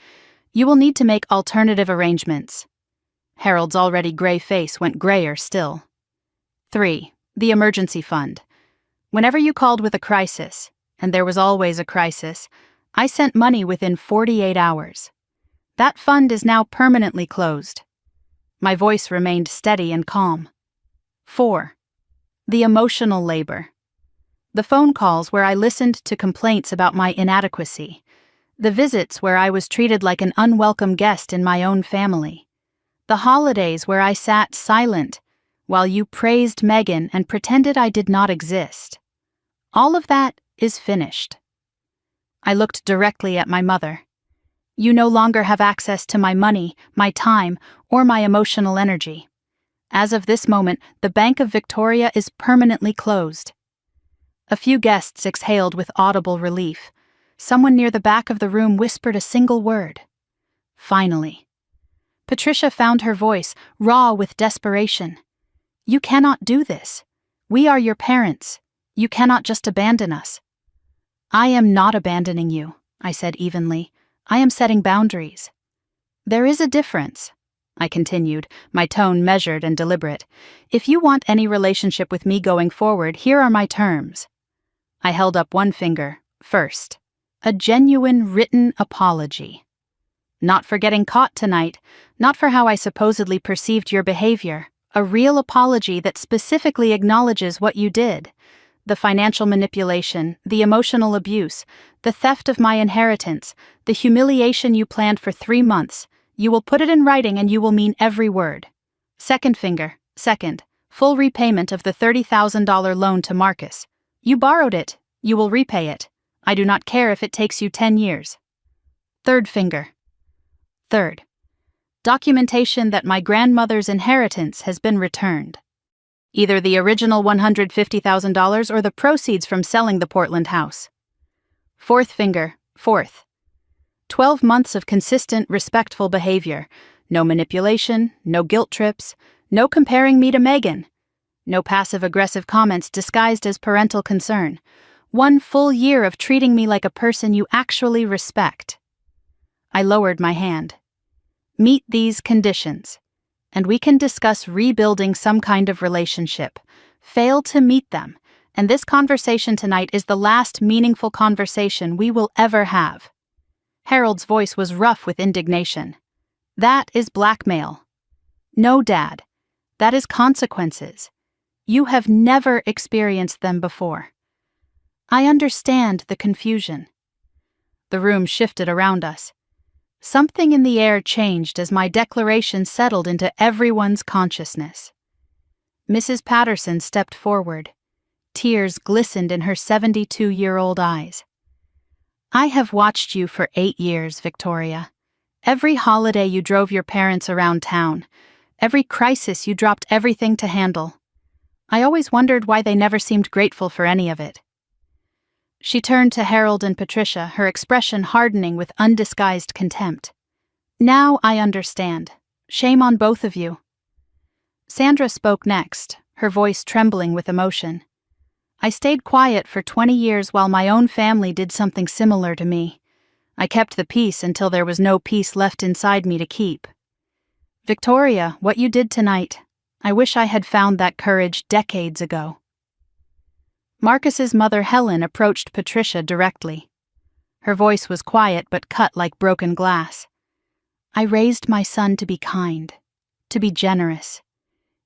You will need to make alternative arrangements. Harold's already gray face went grayer still. 3. The emergency fund. Whenever you called with a crisis, and there was always a crisis, I sent money within 48 hours. That fund is now permanently closed. My voice remained steady and calm. 4. The emotional labor. The phone calls where I listened to complaints about my inadequacy. The visits where I was treated like an unwelcome guest in my own family. The holidays where I sat silent while you praised Megan and pretended I did not exist. All of that is finished. I looked directly at my mother. You no longer have access to my money, my time, or my emotional energy. As of this moment, the Bank of Victoria is permanently closed. A few guests exhaled with audible relief. Someone near the back of the room whispered a single word. Finally. Patricia found her voice, raw with desperation. You cannot do this. We are your parents. You cannot just abandon us. I am not abandoning you, I said evenly. I am setting boundaries. There is a difference, I continued, my tone measured and deliberate. If you want any relationship with me going forward, here are my terms. I held up one finger. First, a genuine written apology. Not for getting caught tonight, not for how I supposedly perceived your behavior. A real apology that specifically acknowledges what you did. The financial manipulation, the emotional abuse, the theft of my inheritance, the humiliation you planned for 3 months. You will put it in writing and you will mean every word. Second finger. Second, full repayment of the $30,000 loan to Marcus. You borrowed it. You will repay it. I do not care if it takes you 10 years. Third finger. Third, documentation that my grandmother's inheritance has been returned. Either the original $150,000 or the proceeds from selling the Portland house. Fourth finger. Fourth, 12 months of consistent, respectful behavior. No manipulation, no guilt trips, no comparing me to Megan. No passive-aggressive comments disguised as parental concern. 1 full year of treating me like a person you actually respect. I lowered my hand. Meet these conditions, and we can discuss rebuilding some kind of relationship. Fail to meet them, and this conversation tonight is the last meaningful conversation we will ever have. Harold's voice was rough with indignation. That is blackmail. No, Dad. That is consequences. You have never experienced them before. I understand the confusion. The room shifted around us. Something in the air changed as my declaration settled into everyone's consciousness. Mrs. Patterson stepped forward. Tears glistened in her 72-year-old eyes. I have watched you for 8 years, Victoria. Every holiday you drove your parents around town. Every crisis you dropped everything to handle. I always wondered why they never seemed grateful for any of it. She turned to Harold and Patricia, her expression hardening with undisguised contempt. Now I understand. Shame on both of you." Sandra spoke next, her voice trembling with emotion. "I stayed quiet for 20 years while my own family did something similar to me. I kept the peace until there was no peace left inside me to keep. Victoria, what you did tonight, I wish I had found that courage decades ago." Marcus's mother Helen approached Patricia directly. Her voice was quiet but cut like broken glass. "I raised my son to be kind, to be generous.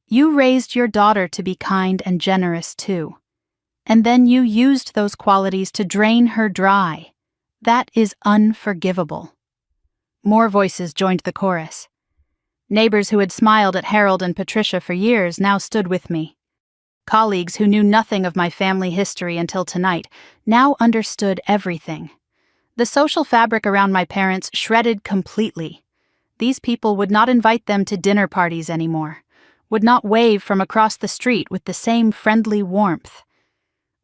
You raised your daughter to be kind and generous too. And then you used those qualities to drain her dry. That is unforgivable." More voices joined the chorus. Neighbors who had smiled at Harold and Patricia for years now stood with me. Colleagues who knew nothing of my family history until tonight now understood everything. The social fabric around my parents shredded completely. These people would not invite them to dinner parties anymore, would not wave from across the street with the same friendly warmth.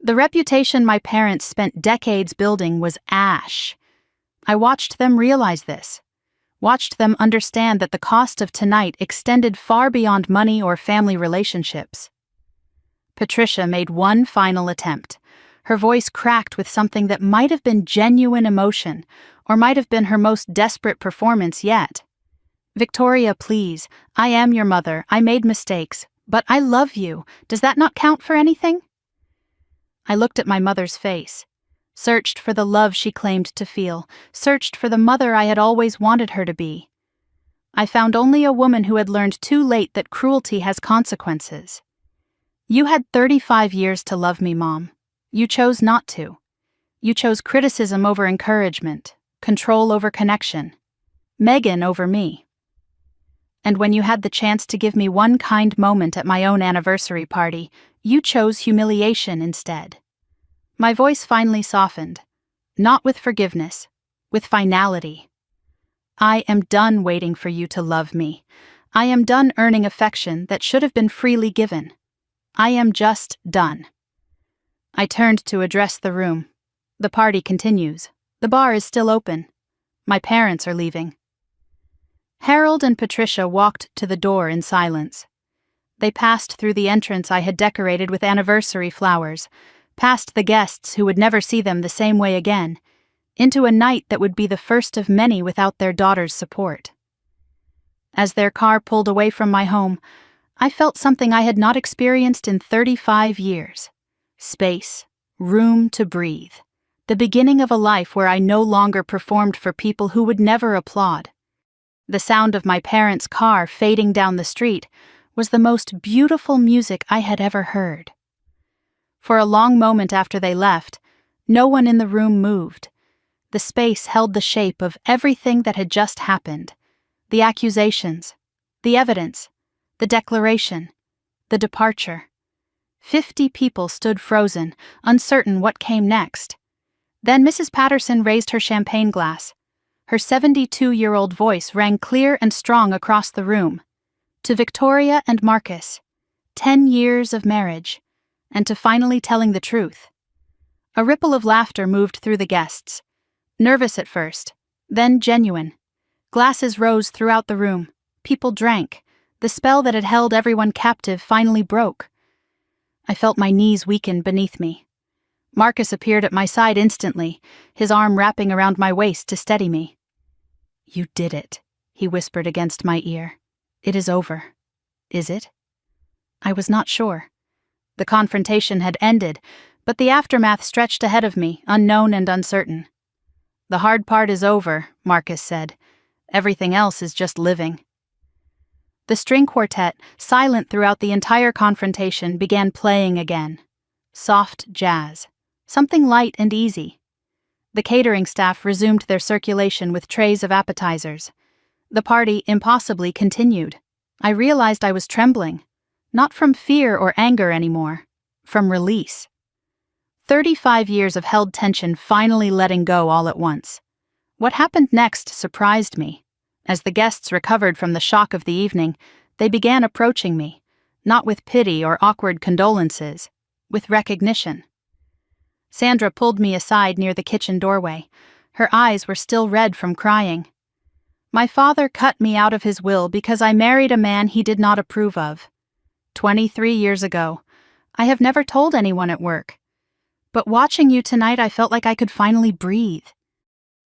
The reputation my parents spent decades building was ash. I watched them realize this, watched them understand that the cost of tonight extended far beyond money or family relationships. Patricia made one final attempt. Her voice cracked with something that might have been genuine emotion, or might have been her most desperate performance yet. "Victoria, please, I am your mother, I made mistakes, but I love you. Does that not count for anything?" I looked at my mother's face, searched for the love she claimed to feel, searched for the mother I had always wanted her to be. I found only a woman who had learned too late that cruelty has consequences. "You had 35 years to love me, Mom. You chose not to. You chose criticism over encouragement, control over connection, Megan over me. And when you had the chance to give me one kind moment at my own anniversary party, you chose humiliation instead." My voice finally softened, not with forgiveness, with finality. "I am done waiting for you to love me. I am done earning affection that should have been freely given. I am just done." I turned to address the room. The party continues. The bar is still open. My parents are leaving. Harold and Patricia walked to the door in silence. They passed through the entrance I had decorated with anniversary flowers, past the guests who would never see them the same way again, into a night that would be the first of many without their daughter's support. As their car pulled away from my home, I felt something I had not experienced in 35 years. Space, room to breathe. The beginning of a life where I no longer performed for people who would never applaud. The sound of my parents' car fading down the street was the most beautiful music I had ever heard. For a long moment after they left, no one in the room moved. The space held the shape of everything that had just happened. The accusations, the evidence, the declaration, the departure. 50 people stood frozen, uncertain what came next. Then Mrs. Patterson raised her champagne glass. Her 72-year-old voice rang clear and strong across the room. "To Victoria and Marcus, 10 years of marriage, and to finally telling the truth." A ripple of laughter moved through the guests. Nervous at first, then genuine. Glasses rose throughout the room. People drank. The spell that had held everyone captive finally broke. I felt my knees weaken beneath me. Marcus appeared at my side instantly, his arm wrapping around my waist to steady me. "You did it," he whispered against my ear. "It is over. Is it?" I was not sure. The confrontation had ended, but the aftermath stretched ahead of me, unknown and uncertain. "The hard part is over," Marcus said. "Everything else is just living." The string quartet, silent throughout the entire confrontation, began playing again. Soft jazz. Something light and easy. The catering staff resumed their circulation with trays of appetizers. The party impossibly continued. I realized I was trembling, not from fear or anger anymore, from release. 35 years of held tension finally letting go all at once. What happened next surprised me. As the guests recovered from the shock of the evening, they began approaching me, not with pity or awkward condolences, with recognition. Sandra pulled me aside near the kitchen doorway. Her eyes were still red from crying. My father cut me out of his will because I married a man he did not approve of. 23 years ago. I have never told anyone at work. But watching you tonight, I felt like I could finally breathe.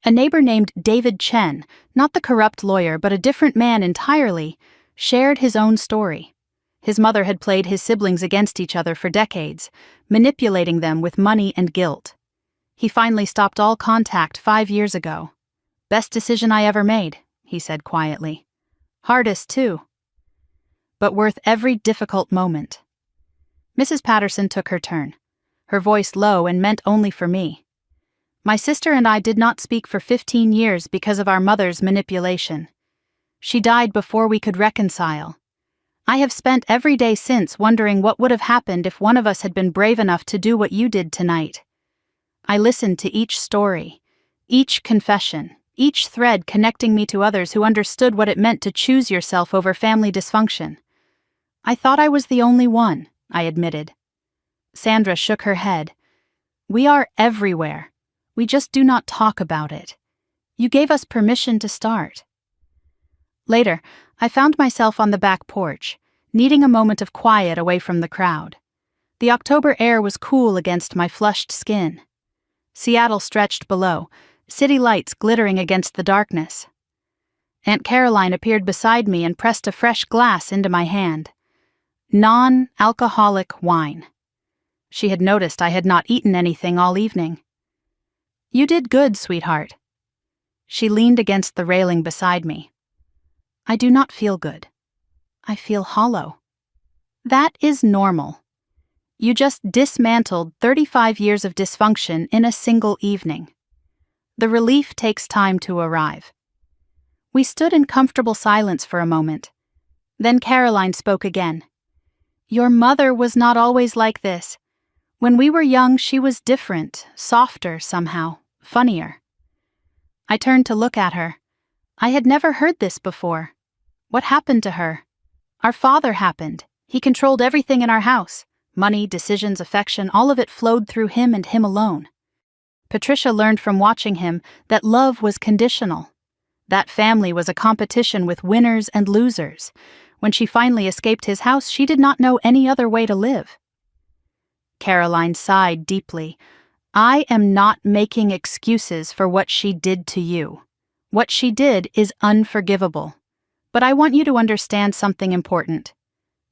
A neighbor named David Chen, not the corrupt lawyer but a different man entirely, shared his own story. His mother had played his siblings against each other for decades, manipulating them with money and guilt. He finally stopped all contact 5 years ago. Best decision I ever made, he said quietly. Hardest, too. But worth every difficult moment. Mrs. Patterson took her turn, her voice low and meant only for me. My sister and I did not speak for 15 years because of our mother's manipulation. She died before we could reconcile. I have spent every day since wondering what would have happened if one of us had been brave enough to do what you did tonight. I listened to each story, each confession, each thread connecting me to others who understood what it meant to choose yourself over family dysfunction. I thought I was the only one, I admitted. Sandra shook her head. We are everywhere. We just do not talk about it. You gave us permission to start. Later, I found myself on the back porch, needing a moment of quiet away from the crowd. The October air was cool against my flushed skin. Seattle stretched below, city lights glittering against the darkness. Aunt Caroline appeared beside me and pressed a fresh glass into my hand. Non-alcoholic wine. She had noticed I had not eaten anything all evening. You did good, sweetheart. She leaned against the railing beside me. I do not feel good. I feel hollow. That is normal. You just dismantled 35 years of dysfunction in a single evening. The relief takes time to arrive. We stood in comfortable silence for a moment. Then Caroline spoke again. Your mother was not always like this. When we were young, she was different, softer somehow, funnier. I turned to look at her. I had never heard this before. What happened to her? Our father happened. He controlled everything in our house. Money, decisions, affection, all of it flowed through him and him alone. Patricia learned from watching him that love was conditional. That family was a competition with winners and losers. When she finally escaped his house, she did not know any other way to live. Caroline sighed deeply. I am not making excuses for what she did to you. What she did is unforgivable. But I want you to understand something important.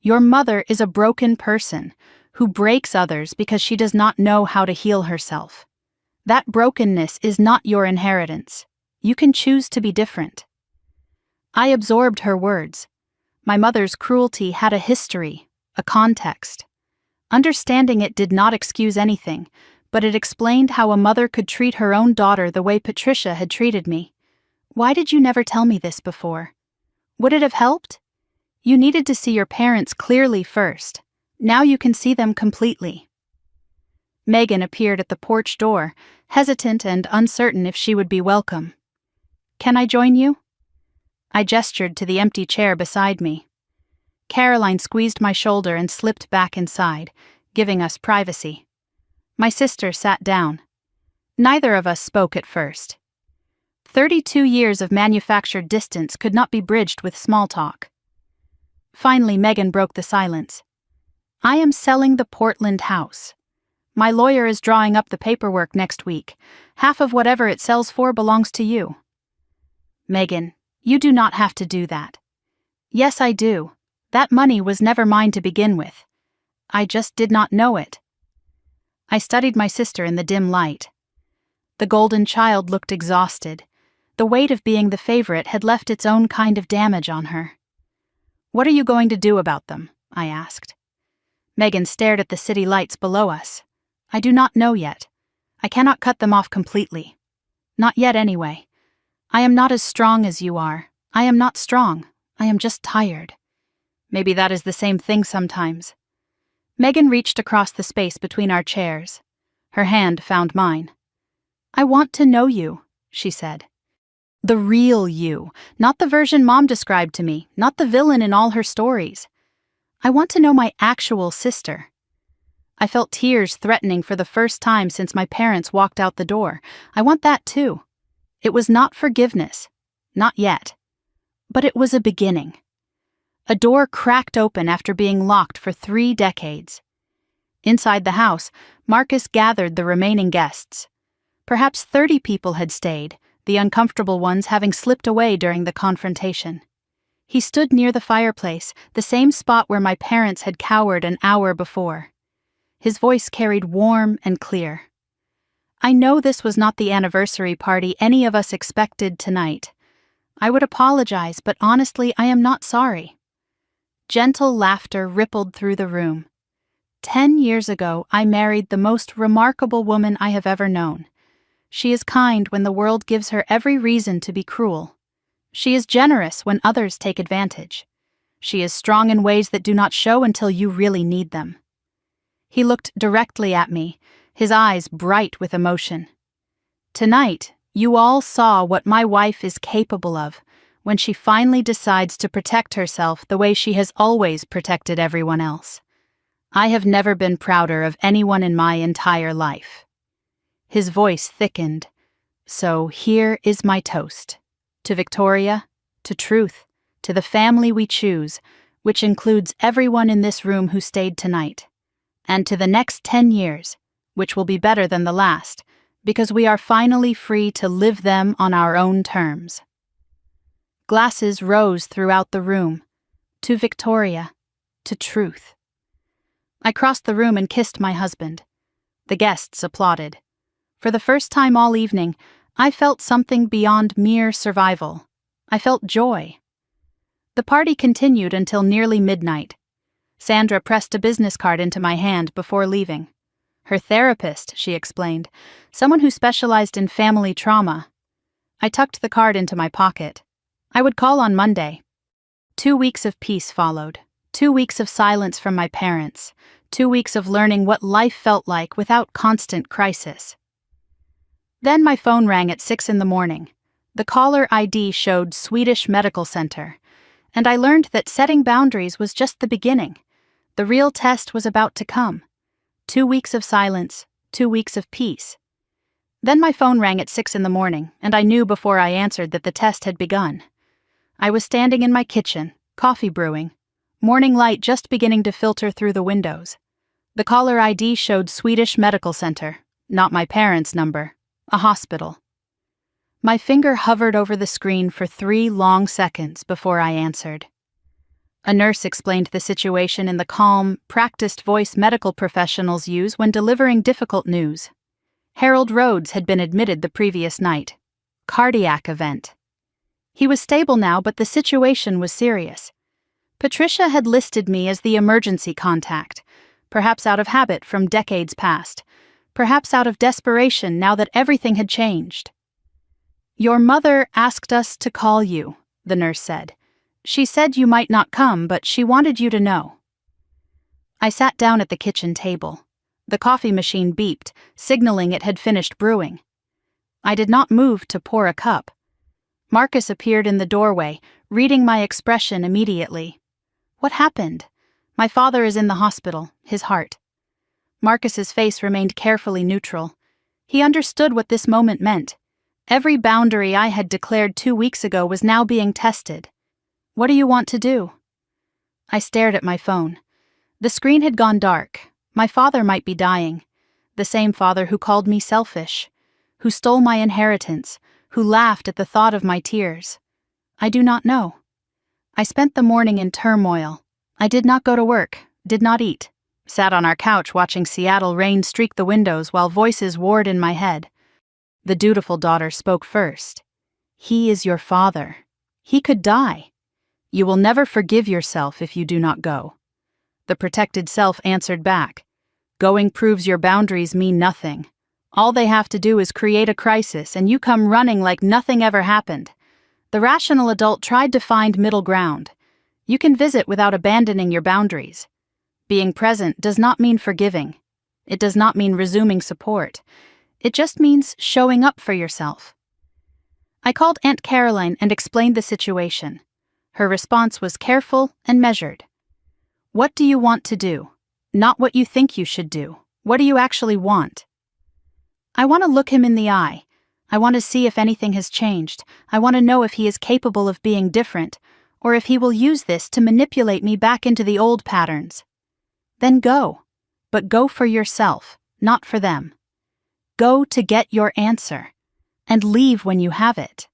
Your mother is a broken person who breaks others because she does not know how to heal herself. That brokenness is not your inheritance. You can choose to be different. I absorbed her words. My mother's cruelty had a history, a context. Understanding it did not excuse anything, but it explained how a mother could treat her own daughter the way Patricia had treated me. Why did you never tell me this before? Would it have helped? You needed to see your parents clearly first. Now you can see them completely. Megan appeared at the porch door, hesitant and uncertain if she would be welcome. Can I join you? I gestured to the empty chair beside me. Caroline squeezed my shoulder and slipped back inside, giving us privacy. My sister sat down. Neither of us spoke at first. 32 years of manufactured distance could not be bridged with small talk. Finally, Megan broke the silence. I am selling the Portland house. My lawyer is drawing up the paperwork next week. Half of whatever it sells for belongs to you. Megan, you do not have to do that. Yes, I do. That money was never mine to begin with. I just did not know it. I studied my sister in the dim light. The golden child looked exhausted. The weight of being the favorite had left its own kind of damage on her. What are you going to do about them? I asked. Megan stared at the city lights below us. I do not know yet. I cannot cut them off completely. Not yet anyway. I am not as strong as you are. I am not strong. I am just tired. Maybe that is the same thing sometimes. Megan reached across the space between our chairs. Her hand found mine. I want to know you, she said. The real you, not the version Mom described to me, not the villain in all her stories. I want to know my actual sister. I felt tears threatening for the first time since my parents walked out the door. I want that too. It was not forgiveness. Not yet. But it was a beginning. A door cracked open after being locked for 3 decades. Inside the house, Marcus gathered the remaining guests. Perhaps 30 people had stayed, the uncomfortable ones having slipped away during the confrontation. He stood near the fireplace, the same spot where my parents had cowered an hour before. His voice carried warm and clear. "I know this was not the anniversary party any of us expected tonight. I would apologize, but honestly, I am not sorry." Gentle laughter rippled through the room. 10 years ago, I married the most remarkable woman I have ever known. She is kind when the world gives her every reason to be cruel. She is generous when others take advantage. She is strong in ways that do not show until you really need them. He looked directly at me, his eyes bright with emotion. "Tonight, you all saw what my wife is capable of when she finally decides to protect herself the way she has always protected everyone else. I have never been prouder of anyone in my entire life." His voice thickened. "So here is my toast. To Victoria, to truth, to the family we choose, which includes everyone in this room who stayed tonight. And to the next 10 years, which will be better than the last, because we are finally free to live them on our own terms." Glasses rose throughout the room. To Victoria, to truth. I crossed the room and kissed my husband. The guests applauded. For the first time all evening, I felt something beyond mere survival. I felt joy. The party continued until nearly midnight. Sandra pressed a business card into my hand before leaving. Her therapist, she explained, someone who specialized in family trauma. I tucked the card into my pocket. I would call on Monday. 2 weeks of peace followed. 2 weeks of silence from my parents. 2 weeks of learning what life felt like without constant crisis. Then my phone rang at 6 in the morning. The caller ID showed Swedish Medical Center, and I learned that setting boundaries was just the beginning. The real test was about to come. 2 weeks of silence, 2 weeks of peace. Then my phone rang at 6 in the morning, and I knew before I answered that the test had begun. I was standing in my kitchen, coffee brewing, morning light just beginning to filter through the windows. The caller ID showed Swedish Medical Center, not my parents' number, a hospital. My finger hovered over the screen for 3 long seconds before I answered. A nurse explained the situation in the calm, practiced voice medical professionals use when delivering difficult news. Harold Rhodes had been admitted the previous night. Cardiac event. He was stable now, but the situation was serious. Patricia had listed me as the emergency contact, perhaps out of habit from decades past, perhaps out of desperation now that everything had changed. "Your mother asked us to call you," the nurse said. "She said you might not come, but she wanted you to know." I sat down at the kitchen table. The coffee machine beeped, signaling it had finished brewing. I did not move to pour a cup. Marcus appeared in the doorway, reading my expression immediately. "What happened?" "My father is in the hospital, his heart." Marcus's face remained carefully neutral. He understood what this moment meant. Every boundary I had declared 2 weeks ago was now being tested. "What do you want to do?" I stared at my phone. The screen had gone dark. My father might be dying. The same father who called me selfish, who stole my inheritance, who laughed at the thought of my tears. I do not know. I spent the morning in turmoil. I did not go to work, did not eat, sat on our couch watching Seattle rain streak the windows while voices warred in my head. The dutiful daughter spoke first. "He is your father. He could die. You will never forgive yourself if you do not go." The protected self answered back. "Going proves your boundaries mean nothing. All they have to do is create a crisis, and you come running like nothing ever happened." The rational adult tried to find middle ground. You can visit without abandoning your boundaries. Being present does not mean forgiving. It does not mean resuming support. It just means showing up for yourself. I called Aunt Caroline and explained the situation. Her response was careful and measured. "What do you want to do? Not what you think you should do. What do you actually want?" I want to look him in the eye. I want to see if anything has changed. I want to know if he is capable of being different, or if he will use this to manipulate me back into the old patterns. Then go. But go for yourself, not for them. Go to get your answer, and leave when you have it.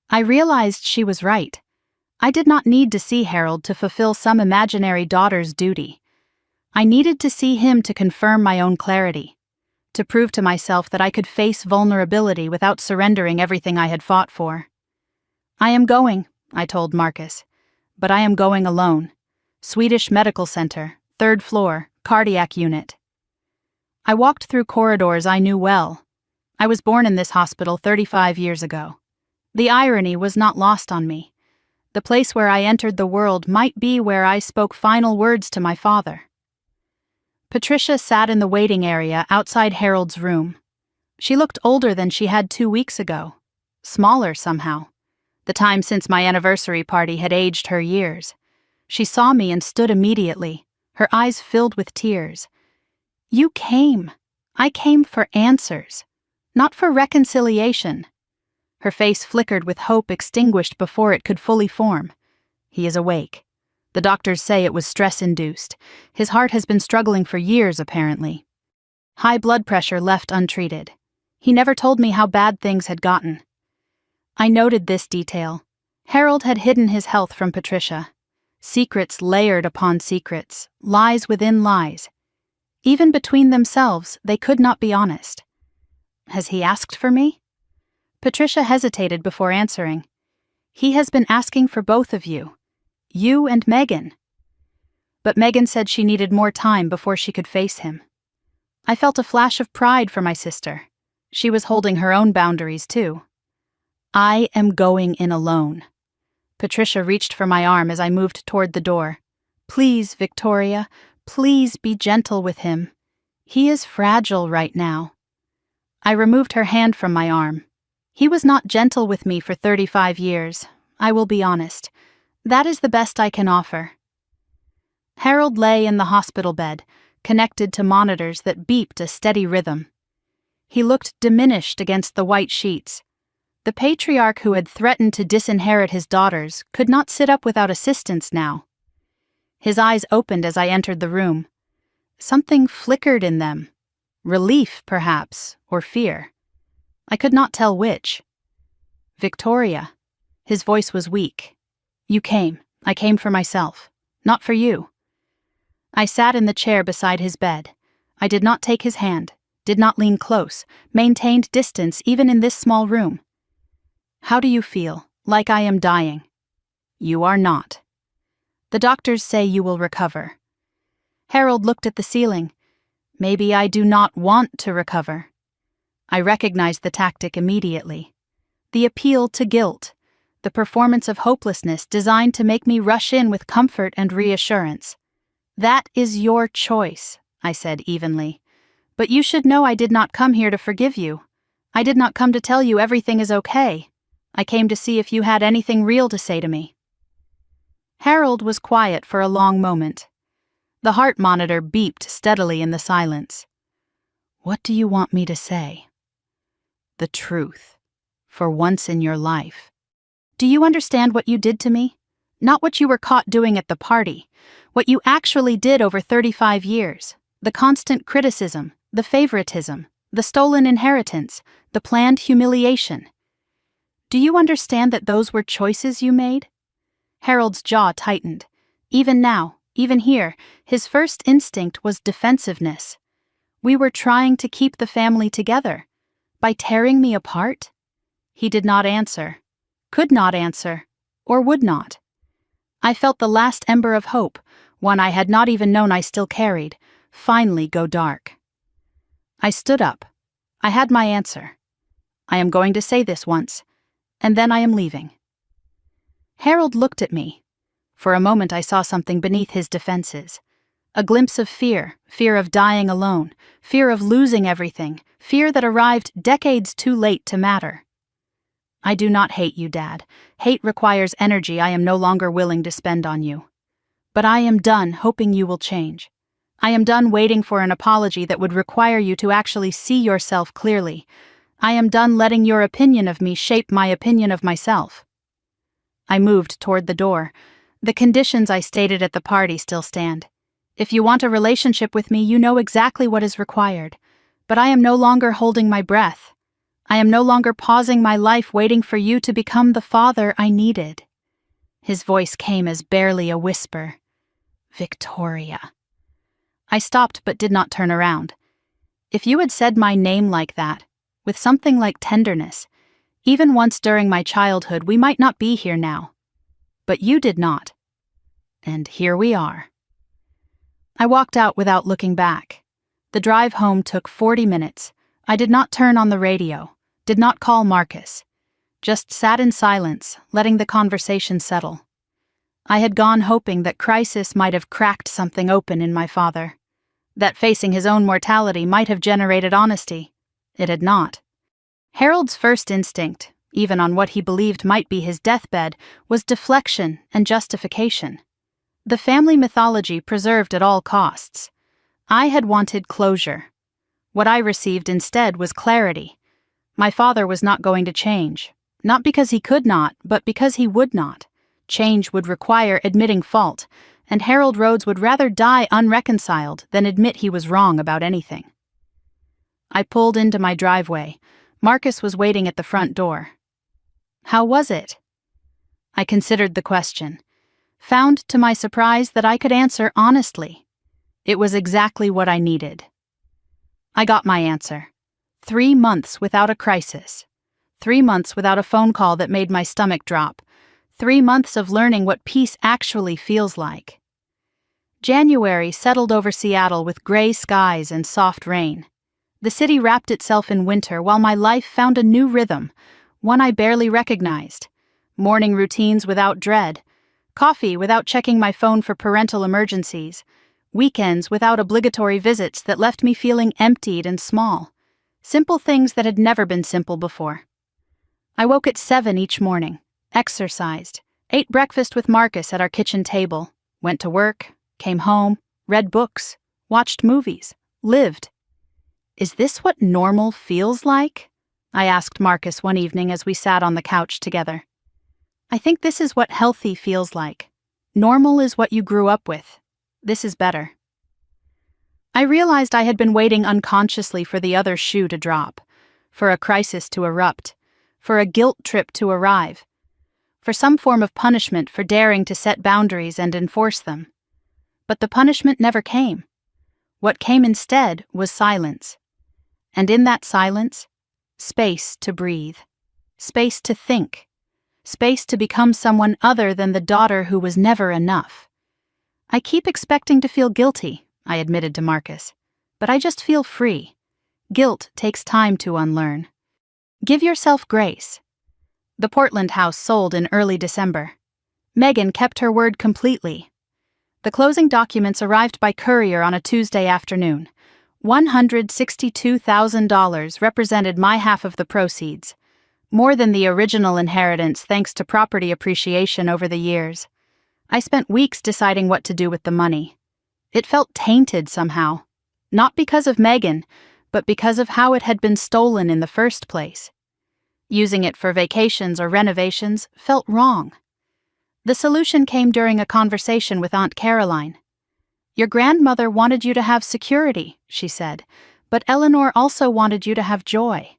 I realized she was right. I did not need to see Harold to fulfill some imaginary daughter's duty. I needed to see him to confirm my own clarity, to prove to myself that I could face vulnerability without surrendering everything I had fought for. I am going, I told Marcus, but I am going alone. Swedish Medical Center, 3rd floor, cardiac unit. I walked through corridors I knew well. I was born in this hospital 35 years ago. The irony was not lost on me. The place where I entered the world might be where I spoke final words to my father. Patricia sat in the waiting area outside Harold's room. She looked older than she had 2 weeks ago. Smaller somehow. The time since my anniversary party had aged her years. She saw me and stood immediately, her eyes filled with tears. You came. I came for answers, not for reconciliation. Her face flickered with hope extinguished before it could fully form. He is awake. The doctors say it was stress-induced. His heart has been struggling for years, apparently. High blood pressure left untreated. He never told me how bad things had gotten. I noted this detail. Harold had hidden his health from Patricia. Secrets layered upon secrets, lies within lies. Even between themselves, they could not be honest. Has he asked for me? Patricia hesitated before answering. He has been asking for both of you. You and Megan. But Megan said she needed more time before she could face him. I felt a flash of pride for my sister. She was holding her own boundaries, too. I am going in alone. Patricia reached for my arm as I moved toward the door. Please, Victoria, please be gentle with him. He is fragile right now. I removed her hand from my arm. He was not gentle with me for 35 years, I will be honest. That is the best I can offer. Harold lay in the hospital bed, connected to monitors that beeped a steady rhythm. He looked diminished against the white sheets. The patriarch who had threatened to disinherit his daughters could not sit up without assistance now. His eyes opened as I entered the room. Something flickered in them. Relief, perhaps, or fear. I could not tell which. Victoria. His voice was weak. You came. I came for myself. Not for you. I sat in the chair beside his bed. I did not take his hand, did not lean close, maintained distance even in this small room. How do you feel? Like I am dying. You are not. The doctors say you will recover. Harold looked at the ceiling. Maybe I do not want to recover. I recognized the tactic immediately. The appeal to guilt. The performance of hopelessness designed to make me rush in with comfort and reassurance. That is your choice, I said evenly. But you should know I did not come here to forgive you. I did not come to tell you everything is okay. I came to see if you had anything real to say to me. Harold was quiet for a long moment. The heart monitor beeped steadily in the silence. What do you want me to say? The truth. For once in your life. Do you understand what you did to me? Not what you were caught doing at the party. What you actually did over 35 years. The constant criticism, the favoritism, the stolen inheritance, the planned humiliation. Do you understand that those were choices you made? Harold's jaw tightened. Even now, even here, his first instinct was defensiveness. We were trying to keep the family together. By tearing me apart? He did not answer. Could not answer, or would not. I felt the last ember of hope, one I had not even known I still carried, finally go dark. I stood up. I had my answer. I am going to say this once, and then I am leaving. Harold looked at me. For a moment I saw something beneath his defenses. A glimpse of fear, fear of dying alone, fear of losing everything, fear that arrived decades too late to matter. I do not hate you, Dad. Hate requires energy I am no longer willing to spend on you. But I am done hoping you will change. I am done waiting for an apology that would require you to actually see yourself clearly. I am done letting your opinion of me shape my opinion of myself." I moved toward the door. The conditions I stated at the party still stand. If you want a relationship with me, you know exactly what is required. But I am no longer holding my breath. I am no longer pausing my life waiting for you to become the father I needed. His voice came as barely a whisper. Victoria. I stopped but did not turn around. If you had said my name like that, with something like tenderness, even once during my childhood, we might not be here now. But you did not. And here we are. I walked out without looking back. The drive home took 40 minutes. I did not turn on the radio, did not call Marcus. Just sat in silence, letting the conversation settle. I had gone hoping that crisis might have cracked something open in my father, that facing his own mortality might have generated honesty. It had not. Harold's first instinct, even on what he believed might be his deathbed, was deflection and justification. The family mythology preserved at all costs. I had wanted closure. What I received instead was clarity. My father was not going to change, not because he could not, but because he would not. Change would require admitting fault, and Harold Rhodes would rather die unreconciled than admit he was wrong about anything. I pulled into my driveway. Marcus was waiting at the front door. "How was it?" I considered the question, found to my surprise that I could answer honestly. It was exactly what I needed. I got my answer. 3 months without a crisis. 3 months without a phone call that made my stomach drop. 3 months of learning what peace actually feels like. January settled over Seattle with gray skies and soft rain. The city wrapped itself in winter while my life found a new rhythm, one I barely recognized. Morning routines without dread. Coffee without checking my phone for parental emergencies. Weekends without obligatory visits that left me feeling emptied and small. Simple things that had never been simple before. I woke at 7 each morning, exercised, ate breakfast with Marcus at our kitchen table, went to work, came home, read books, watched movies, lived. "Is this what normal feels like?" I asked Marcus one evening as we sat on the couch together. "I think this is what healthy feels like. Normal is what you grew up with. This is better." I realized I had been waiting unconsciously for the other shoe to drop, for a crisis to erupt, for a guilt trip to arrive, for some form of punishment for daring to set boundaries and enforce them. But the punishment never came. What came instead was silence. And in that silence, space to breathe, space to think, space to become someone other than the daughter who was never enough. "I keep expecting to feel guilty," I admitted to Marcus, "but I just feel free. Guilt takes time to unlearn. Give yourself grace." The Portland house sold in early December. Megan kept her word completely. The closing documents arrived by courier on a Tuesday afternoon. $162,000 represented my half of the proceeds, more than the original inheritance thanks to property appreciation over the years. I spent weeks deciding what to do with the money. It felt tainted somehow, not because of Megan, but because of how it had been stolen in the first place. Using it for vacations or renovations felt wrong. The solution came during a conversation with Aunt Caroline. "Your grandmother wanted you to have security," she said, "but Eleanor also wanted you to have joy.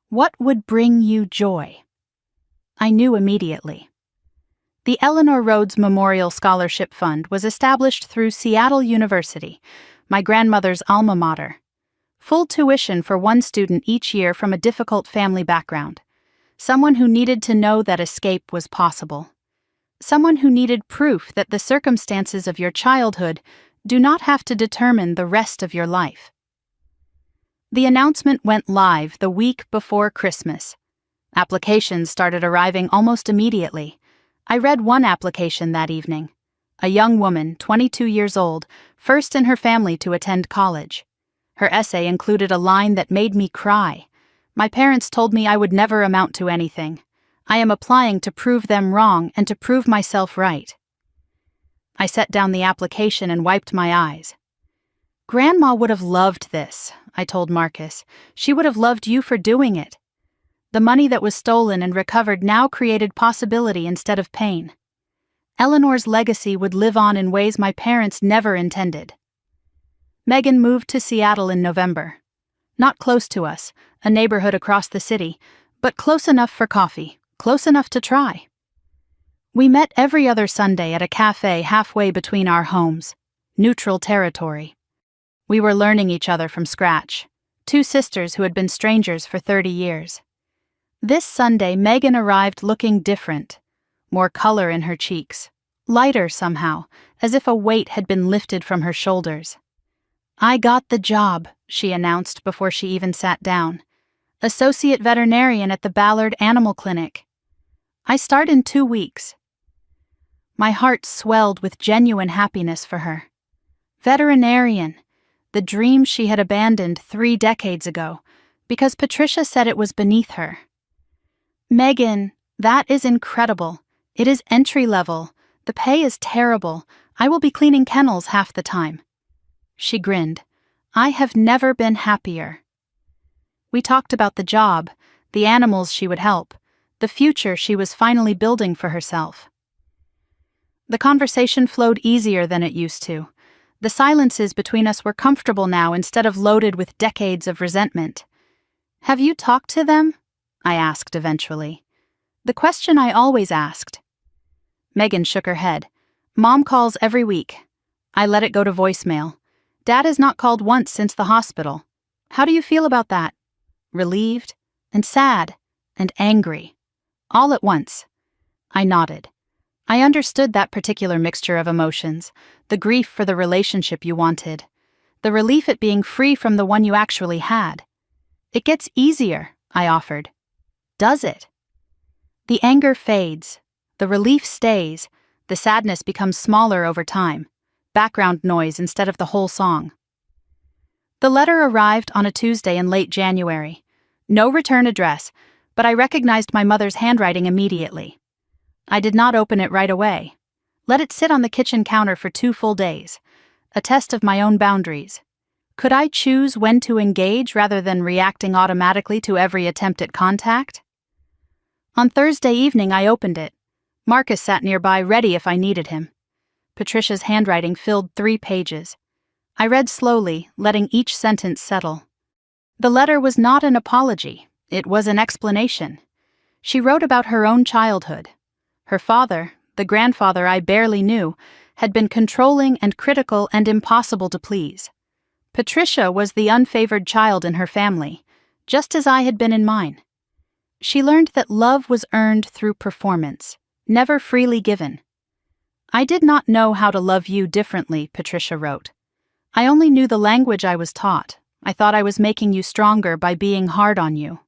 What would bring you joy?" I knew immediately. The Eleanor Rhodes Memorial Scholarship Fund was established through Seattle University, my grandmother's alma mater. Full tuition for one student each year from a difficult family background. Someone who needed to know that escape was possible. Someone who needed proof that the circumstances of your childhood do not have to determine the rest of your life. The announcement went live the week before Christmas. Applications started arriving almost immediately. I read one application that evening. A young woman, 22 years old, first in her family to attend college. Her essay included a line that made me cry. "My parents told me I would never amount to anything. I am applying to prove them wrong and to prove myself right." I set down the application and wiped my eyes. Grandma would have loved this, I told Marcus. She would have loved you for doing it. The money that was stolen and recovered now created possibility instead of pain. Eleanor's legacy would live on in ways my parents never intended. Megan moved to Seattle in November. Not close to us, a neighborhood across the city, but close enough for coffee, close enough to try. We met every other Sunday at a cafe halfway between our homes, neutral territory. We were learning each other from scratch, two sisters who had been strangers for 30 years. This Sunday, Megan arrived looking different, more color in her cheeks, lighter somehow, as if a weight had been lifted from her shoulders. "I got the job," she announced before she even sat down. "Associate veterinarian at the Ballard Animal Clinic. I start in 2 weeks." My heart swelled with genuine happiness for her. Veterinarian, the dream she had abandoned 3 decades ago, because Patricia said it was beneath her. "Megan, that is incredible. It is entry level. The pay is terrible. I will be cleaning kennels half the time." She grinned. "I have never been happier." We talked about the job, the animals she would help, the future she was finally building for herself. The conversation flowed easier than it used to. The silences between us were comfortable now instead of loaded with decades of resentment. "Have you talked to them?" I asked eventually. The question I always asked. Megan shook her head. "Mom calls every week. I let it go to voicemail. Dad has not called once since the hospital. How do you feel about that?" Relieved, and sad, and angry. All at once. I nodded. I understood that particular mixture of emotions, the grief for the relationship you wanted, the relief at being free from the one you actually had. "It gets easier," I offered. "Does it?" The anger fades, the relief stays, the sadness becomes smaller over time, background noise instead of the whole song. The letter arrived on a Tuesday in late January. No return address, but I recognized my mother's handwriting immediately. I did not open it right away. Let it sit on the kitchen counter for 2 full days, a test of my own boundaries. Could I choose when to engage rather than reacting automatically to every attempt at contact? On Thursday evening, I opened it. Marcus sat nearby, ready if I needed him. Patricia's handwriting filled 3 pages. I read slowly, letting each sentence settle. The letter was not an apology, it was an explanation. She wrote about her own childhood. Her father, the grandfather I barely knew, had been controlling and critical and impossible to please. Patricia was the unfavored child in her family, just as I had been in mine. She learned that love was earned through performance, never freely given. "I did not know how to love you differently," Patricia wrote. "I only knew the language I was taught. I thought I was making you stronger by being hard on you.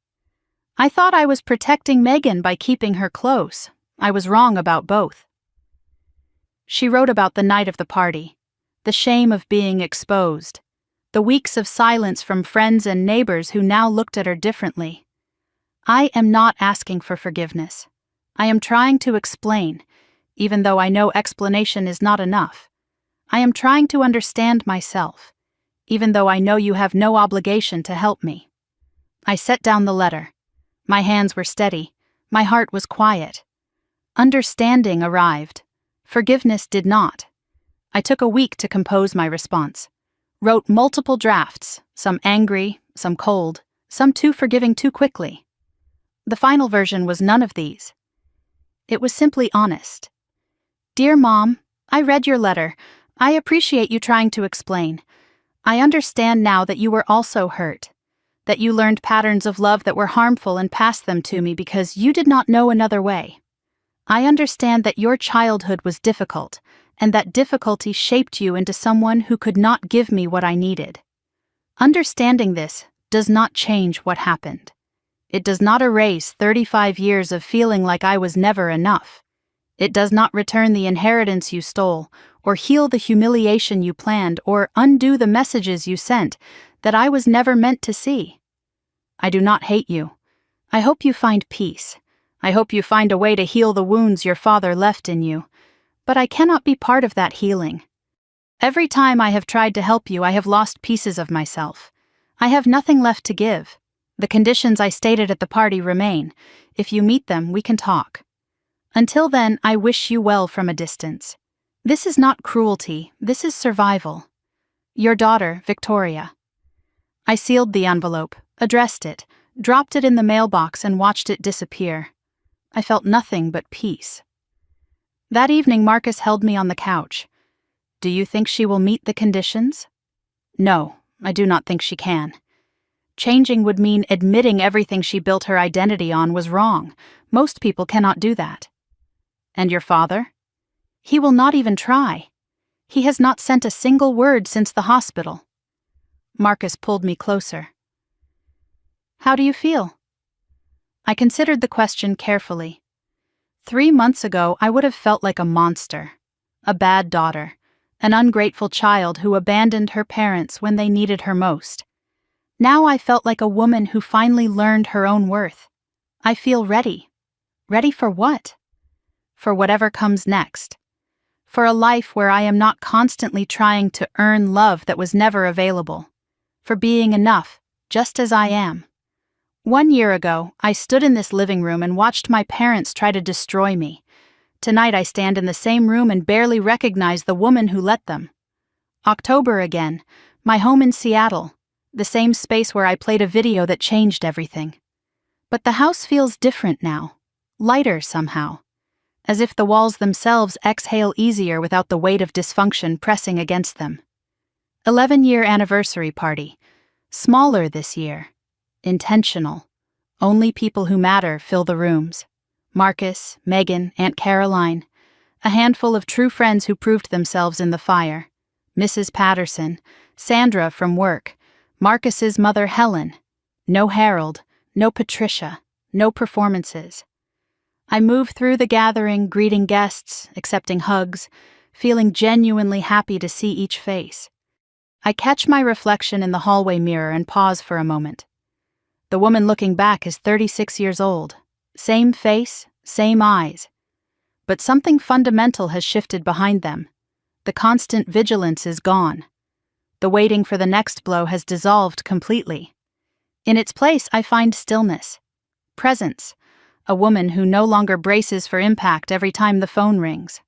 I thought I was protecting Megan by keeping her close. I was wrong about both." She wrote about the night of the party, the shame of being exposed, the weeks of silence from friends and neighbors who now looked at her differently. I am not asking for forgiveness. I am trying to explain, even though I know explanation is not enough. I am trying to understand myself, even though I know you have no obligation to help me. I set down the letter. My hands were steady. My heart was quiet. Understanding arrived. Forgiveness did not. I took a week to compose my response. Wrote multiple drafts, some angry, some cold, some too forgiving too quickly. The final version was none of these. It was simply honest. "Dear Mom, I read your letter. I appreciate you trying to explain. I understand now that you were also hurt, that you learned patterns of love that were harmful and passed them to me because you did not know another way. I understand that your childhood was difficult, and that difficulty shaped you into someone who could not give me what I needed. Understanding this does not change what happened. It does not erase 35 years of feeling like I was never enough. It does not return the inheritance you stole, or heal the humiliation you planned, or undo the messages you sent that I was never meant to see. I do not hate you. I hope you find peace. I hope you find a way to heal the wounds your father left in you. But I cannot be part of that healing. Every time I have tried to help you, I have lost pieces of myself. I have nothing left to give. The conditions I stated at the party remain. If you meet them, we can talk. Until then, I wish you well from a distance. This is not cruelty, this is survival. Your daughter, Victoria. I sealed the envelope, addressed it, dropped it in the mailbox and watched it disappear. I felt nothing but peace. That evening, Marcus held me on the couch. Do you think she will meet the conditions? No, I do not think she can. Changing would mean admitting everything she built her identity on was wrong. Most people cannot do that. And your father? He will not even try. He has not sent a single word since the hospital. Marcus pulled me closer. How do you feel? I considered the question carefully. 3 months ago, I would have felt like a monster, a bad daughter, an ungrateful child who abandoned her parents when they needed her most. Now I felt like a woman who finally learned her own worth. I feel ready. Ready for what? For whatever comes next. For a life where I am not constantly trying to earn love that was never available. For being enough, just as I am. 1 year ago, I stood in this living room and watched my parents try to destroy me. Tonight I stand in the same room and barely recognize the woman who let them. October again, my home in Seattle, the same space where I played a video that changed everything. But the house feels different now, lighter somehow, as if the walls themselves exhale easier without the weight of dysfunction pressing against them. 11-year anniversary party, smaller this year, intentional. Only people who matter fill the rooms. Marcus, Megan, Aunt Caroline, a handful of true friends who proved themselves in the fire. Mrs. Patterson, Sandra from work, Marcus's mother Helen. No Harold, no Patricia, no performances. I move through the gathering, greeting guests, accepting hugs, feeling genuinely happy to see each face. I catch my reflection in the hallway mirror and pause for a moment. The woman looking back is 36 years old. Same face, same eyes. But something fundamental has shifted behind them. The constant vigilance is gone. The waiting for the next blow has dissolved completely. In its place, I find stillness, presence, a woman who no longer braces for impact every time the phone rings.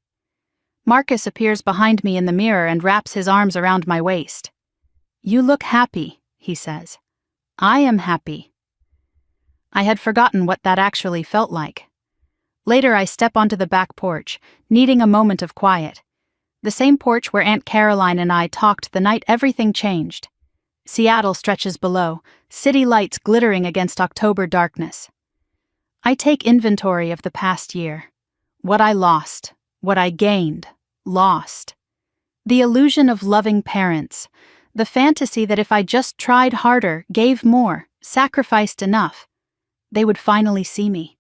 Marcus appears behind me in the mirror and wraps his arms around my waist. You look happy, he says. I am happy. I had forgotten what that actually felt like. Later, I step onto the back porch, needing a moment of quiet. The same porch where Aunt Caroline and I talked the night everything changed. Seattle stretches below, city lights glittering against October darkness. I take inventory of the past year. What I lost, what I gained, lost. The illusion of loving parents, the fantasy that if I just tried harder, gave more, sacrificed enough, they would finally see me.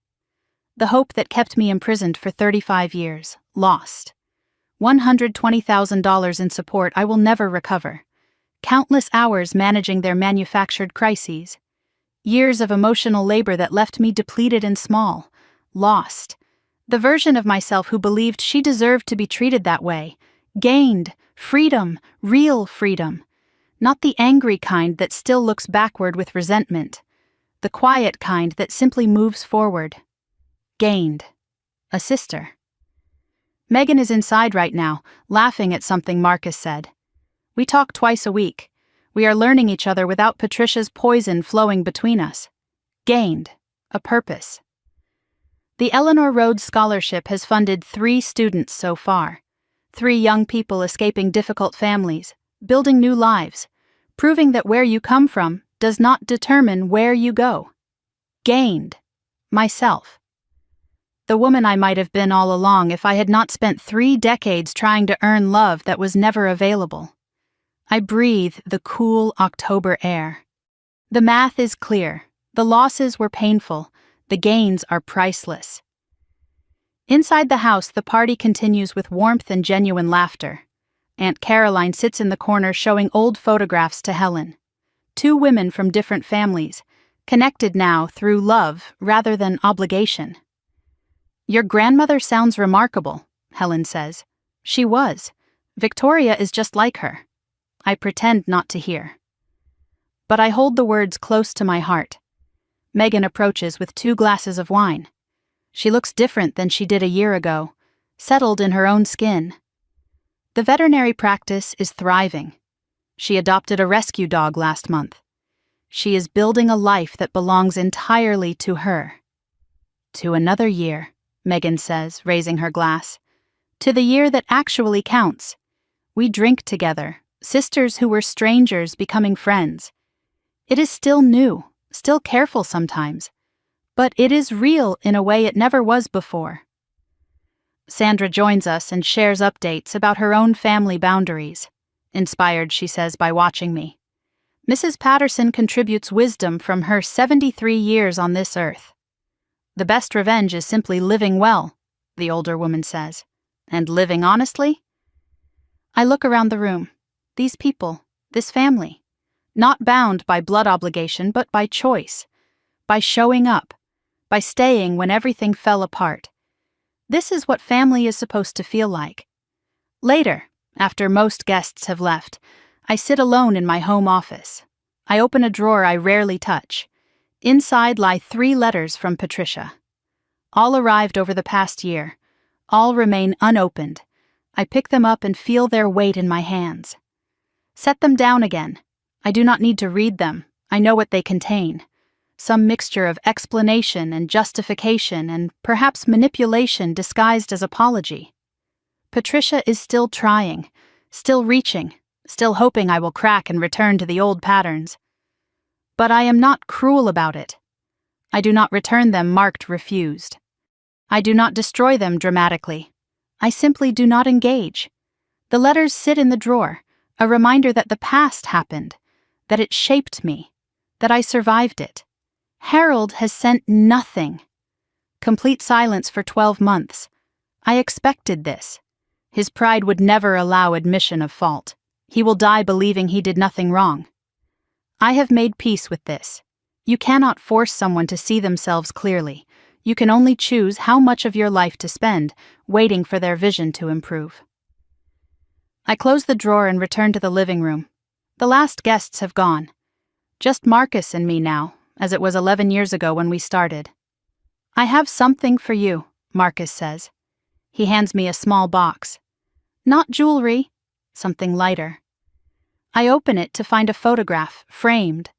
The hope that kept me imprisoned for 35 years, lost. $120,000 in support I will never recover. Countless hours managing their manufactured crises. Years of emotional labor that left me depleted and small, lost. The version of myself who believed she deserved to be treated that way, gained freedom, real freedom. Not the angry kind that still looks backward with resentment. The quiet kind that simply moves forward. Gained. A sister. Megan is inside right now, laughing at something Marcus said. We talk twice a week. We are learning each other without Patricia's poison flowing between us. Gained. A purpose. The Eleanor Rhodes Scholarship has funded 3 students so far. 3 young people escaping difficult families, building new lives, proving that where you come from does not determine where you go. Gained. Myself. The woman I might have been all along if I had not spent 3 decades trying to earn love that was never available. I breathe the cool October air. The math is clear. The losses were painful. The gains are priceless. Inside the house, the party continues with warmth and genuine laughter. Aunt Caroline sits in the corner showing old photographs to Helen. 2 women from different families, connected now through love rather than obligation. Your grandmother sounds remarkable, Helen says. She was. Victoria is just like her. I pretend not to hear. But I hold the words close to my heart. Megan approaches with 2 glasses of wine. She looks different than she did a year ago, settled in her own skin. The veterinary practice is thriving. She adopted a rescue dog last month. She is building a life that belongs entirely to her. To another year, Megan says, raising her glass. To the year that actually counts. We drink together, sisters who were strangers becoming friends. It is still new, still careful sometimes, but it is real in a way it never was before. Sandra joins us and shares updates about her own family boundaries. Inspired, she says, by watching me. Mrs. Patterson contributes wisdom from her 73 years on this earth. The best revenge is simply living well, the older woman says. And living honestly? I look around the room. These people, this family. Not bound by blood obligation, but by choice. By showing up. By staying when everything fell apart. This is what family is supposed to feel like. Later, after most guests have left, I sit alone in my home office. I open a drawer I rarely touch. Inside lie 3 letters from Patricia. All arrived over the past year. All remain unopened. I pick them up and feel their weight in my hands. Set them down again. I do not need to read them. I know what they contain. Some mixture of explanation and justification and perhaps manipulation disguised as apology. Patricia is still trying, still reaching, still hoping I will crack and return to the old patterns. But I am not cruel about it. I do not return them marked refused. I do not destroy them dramatically. I simply do not engage. The letters sit in the drawer, a reminder that the past happened, that it shaped me, that I survived it. Harold has sent nothing. Complete silence for 12 months. I expected this. His pride would never allow admission of fault. He will die believing he did nothing wrong. I have made peace with this. You cannot force someone to see themselves clearly. You can only choose how much of your life to spend waiting for their vision to improve. I close the drawer and return to the living room. The last guests have gone. Just Marcus and me now, as it was 11 years ago when we started. I have something for you, Marcus says. He hands me a small box. Not jewelry, something lighter. I open it to find a photograph, framed.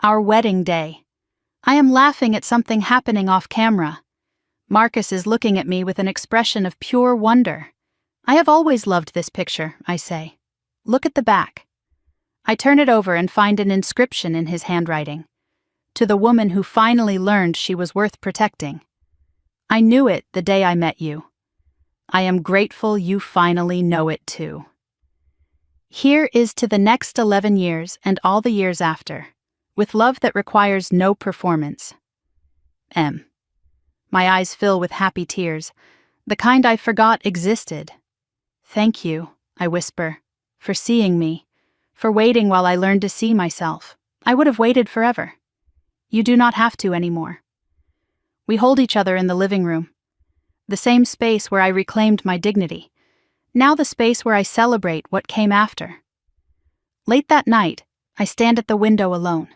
Our wedding day. I am laughing at something happening off camera. Marcus is looking at me with an expression of pure wonder. I have always loved this picture, I say. Look at the back. I turn it over and find an inscription in his handwriting. To the woman who finally learned she was worth protecting. I knew it the day I met you. I am grateful you finally know it too. Here is to the next 11 years and all the years after, with love that requires no performance. M. My eyes fill with happy tears, the kind I forgot existed. Thank you, I whisper, for seeing me, for waiting while I learned to see myself. I would have waited forever. You do not have to anymore. We hold each other in the living room. The same space where I reclaimed my dignity. Now the space where I celebrate what came after. Late that night, I stand at the window alone.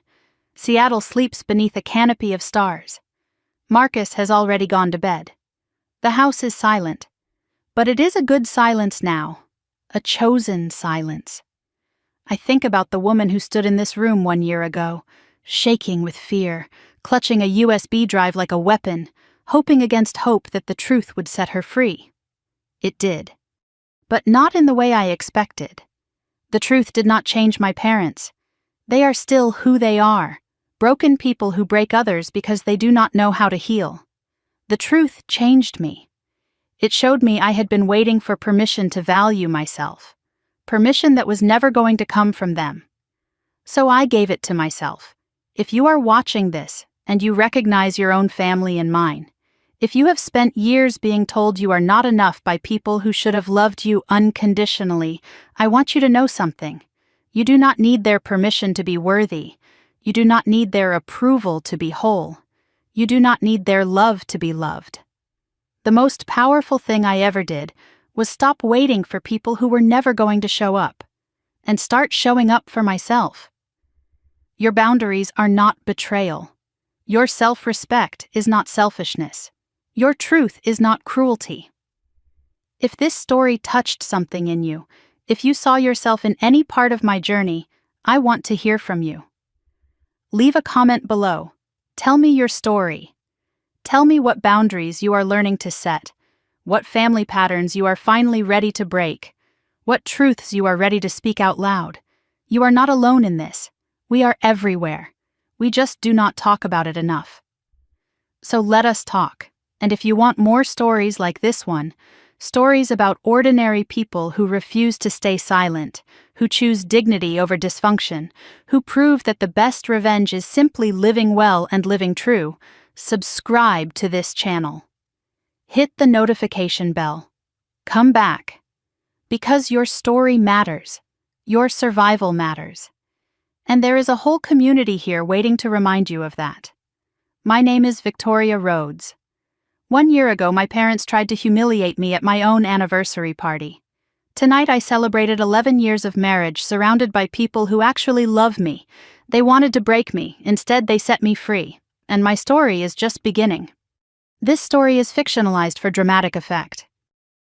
Seattle sleeps beneath a canopy of stars. Marcus has already gone to bed. The house is silent. But it is a good silence now. A chosen silence. I think about the woman who stood in this room 1 year ago, shaking with fear, clutching a USB drive like a weapon, hoping against hope that the truth would set her free. It did. But not in the way I expected. The truth did not change my parents. They are still who they are, broken people who break others because they do not know how to heal. The truth changed me. It showed me I had been waiting for permission to value myself, permission that was never going to come from them. So I gave it to myself. If you are watching this, and you recognize your own family and mine, if you have spent years being told you are not enough by people who should have loved you unconditionally, I want you to know something. You do not need their permission to be worthy. You do not need their approval to be whole. You do not need their love to be loved. The most powerful thing I ever did was stop waiting for people who were never going to show up, and start showing up for myself. Your boundaries are not betrayal. Your self-respect is not selfishness. Your truth is not cruelty. If this story touched something in you, if you saw yourself in any part of my journey, I want to hear from you. Leave a comment below. Tell me your story. Tell me what boundaries you are learning to set, what family patterns you are finally ready to break, what truths you are ready to speak out loud. You are not alone in this. We are everywhere. We just do not talk about it enough. So let us talk. And if you want more stories like this one, stories about ordinary people who refuse to stay silent, who choose dignity over dysfunction, who prove that the best revenge is simply living well and living true, subscribe to this channel. Hit the notification bell. Come back. Because your story matters. Your survival matters. And there is a whole community here waiting to remind you of that. My name is Victoria Rhodes. 1 year ago, my parents tried to humiliate me at my own anniversary party. Tonight, I celebrated 11 years of marriage surrounded by people who actually love me. They wanted to break me. Instead, they set me free. And my story is just beginning. This story is fictionalized for dramatic effect.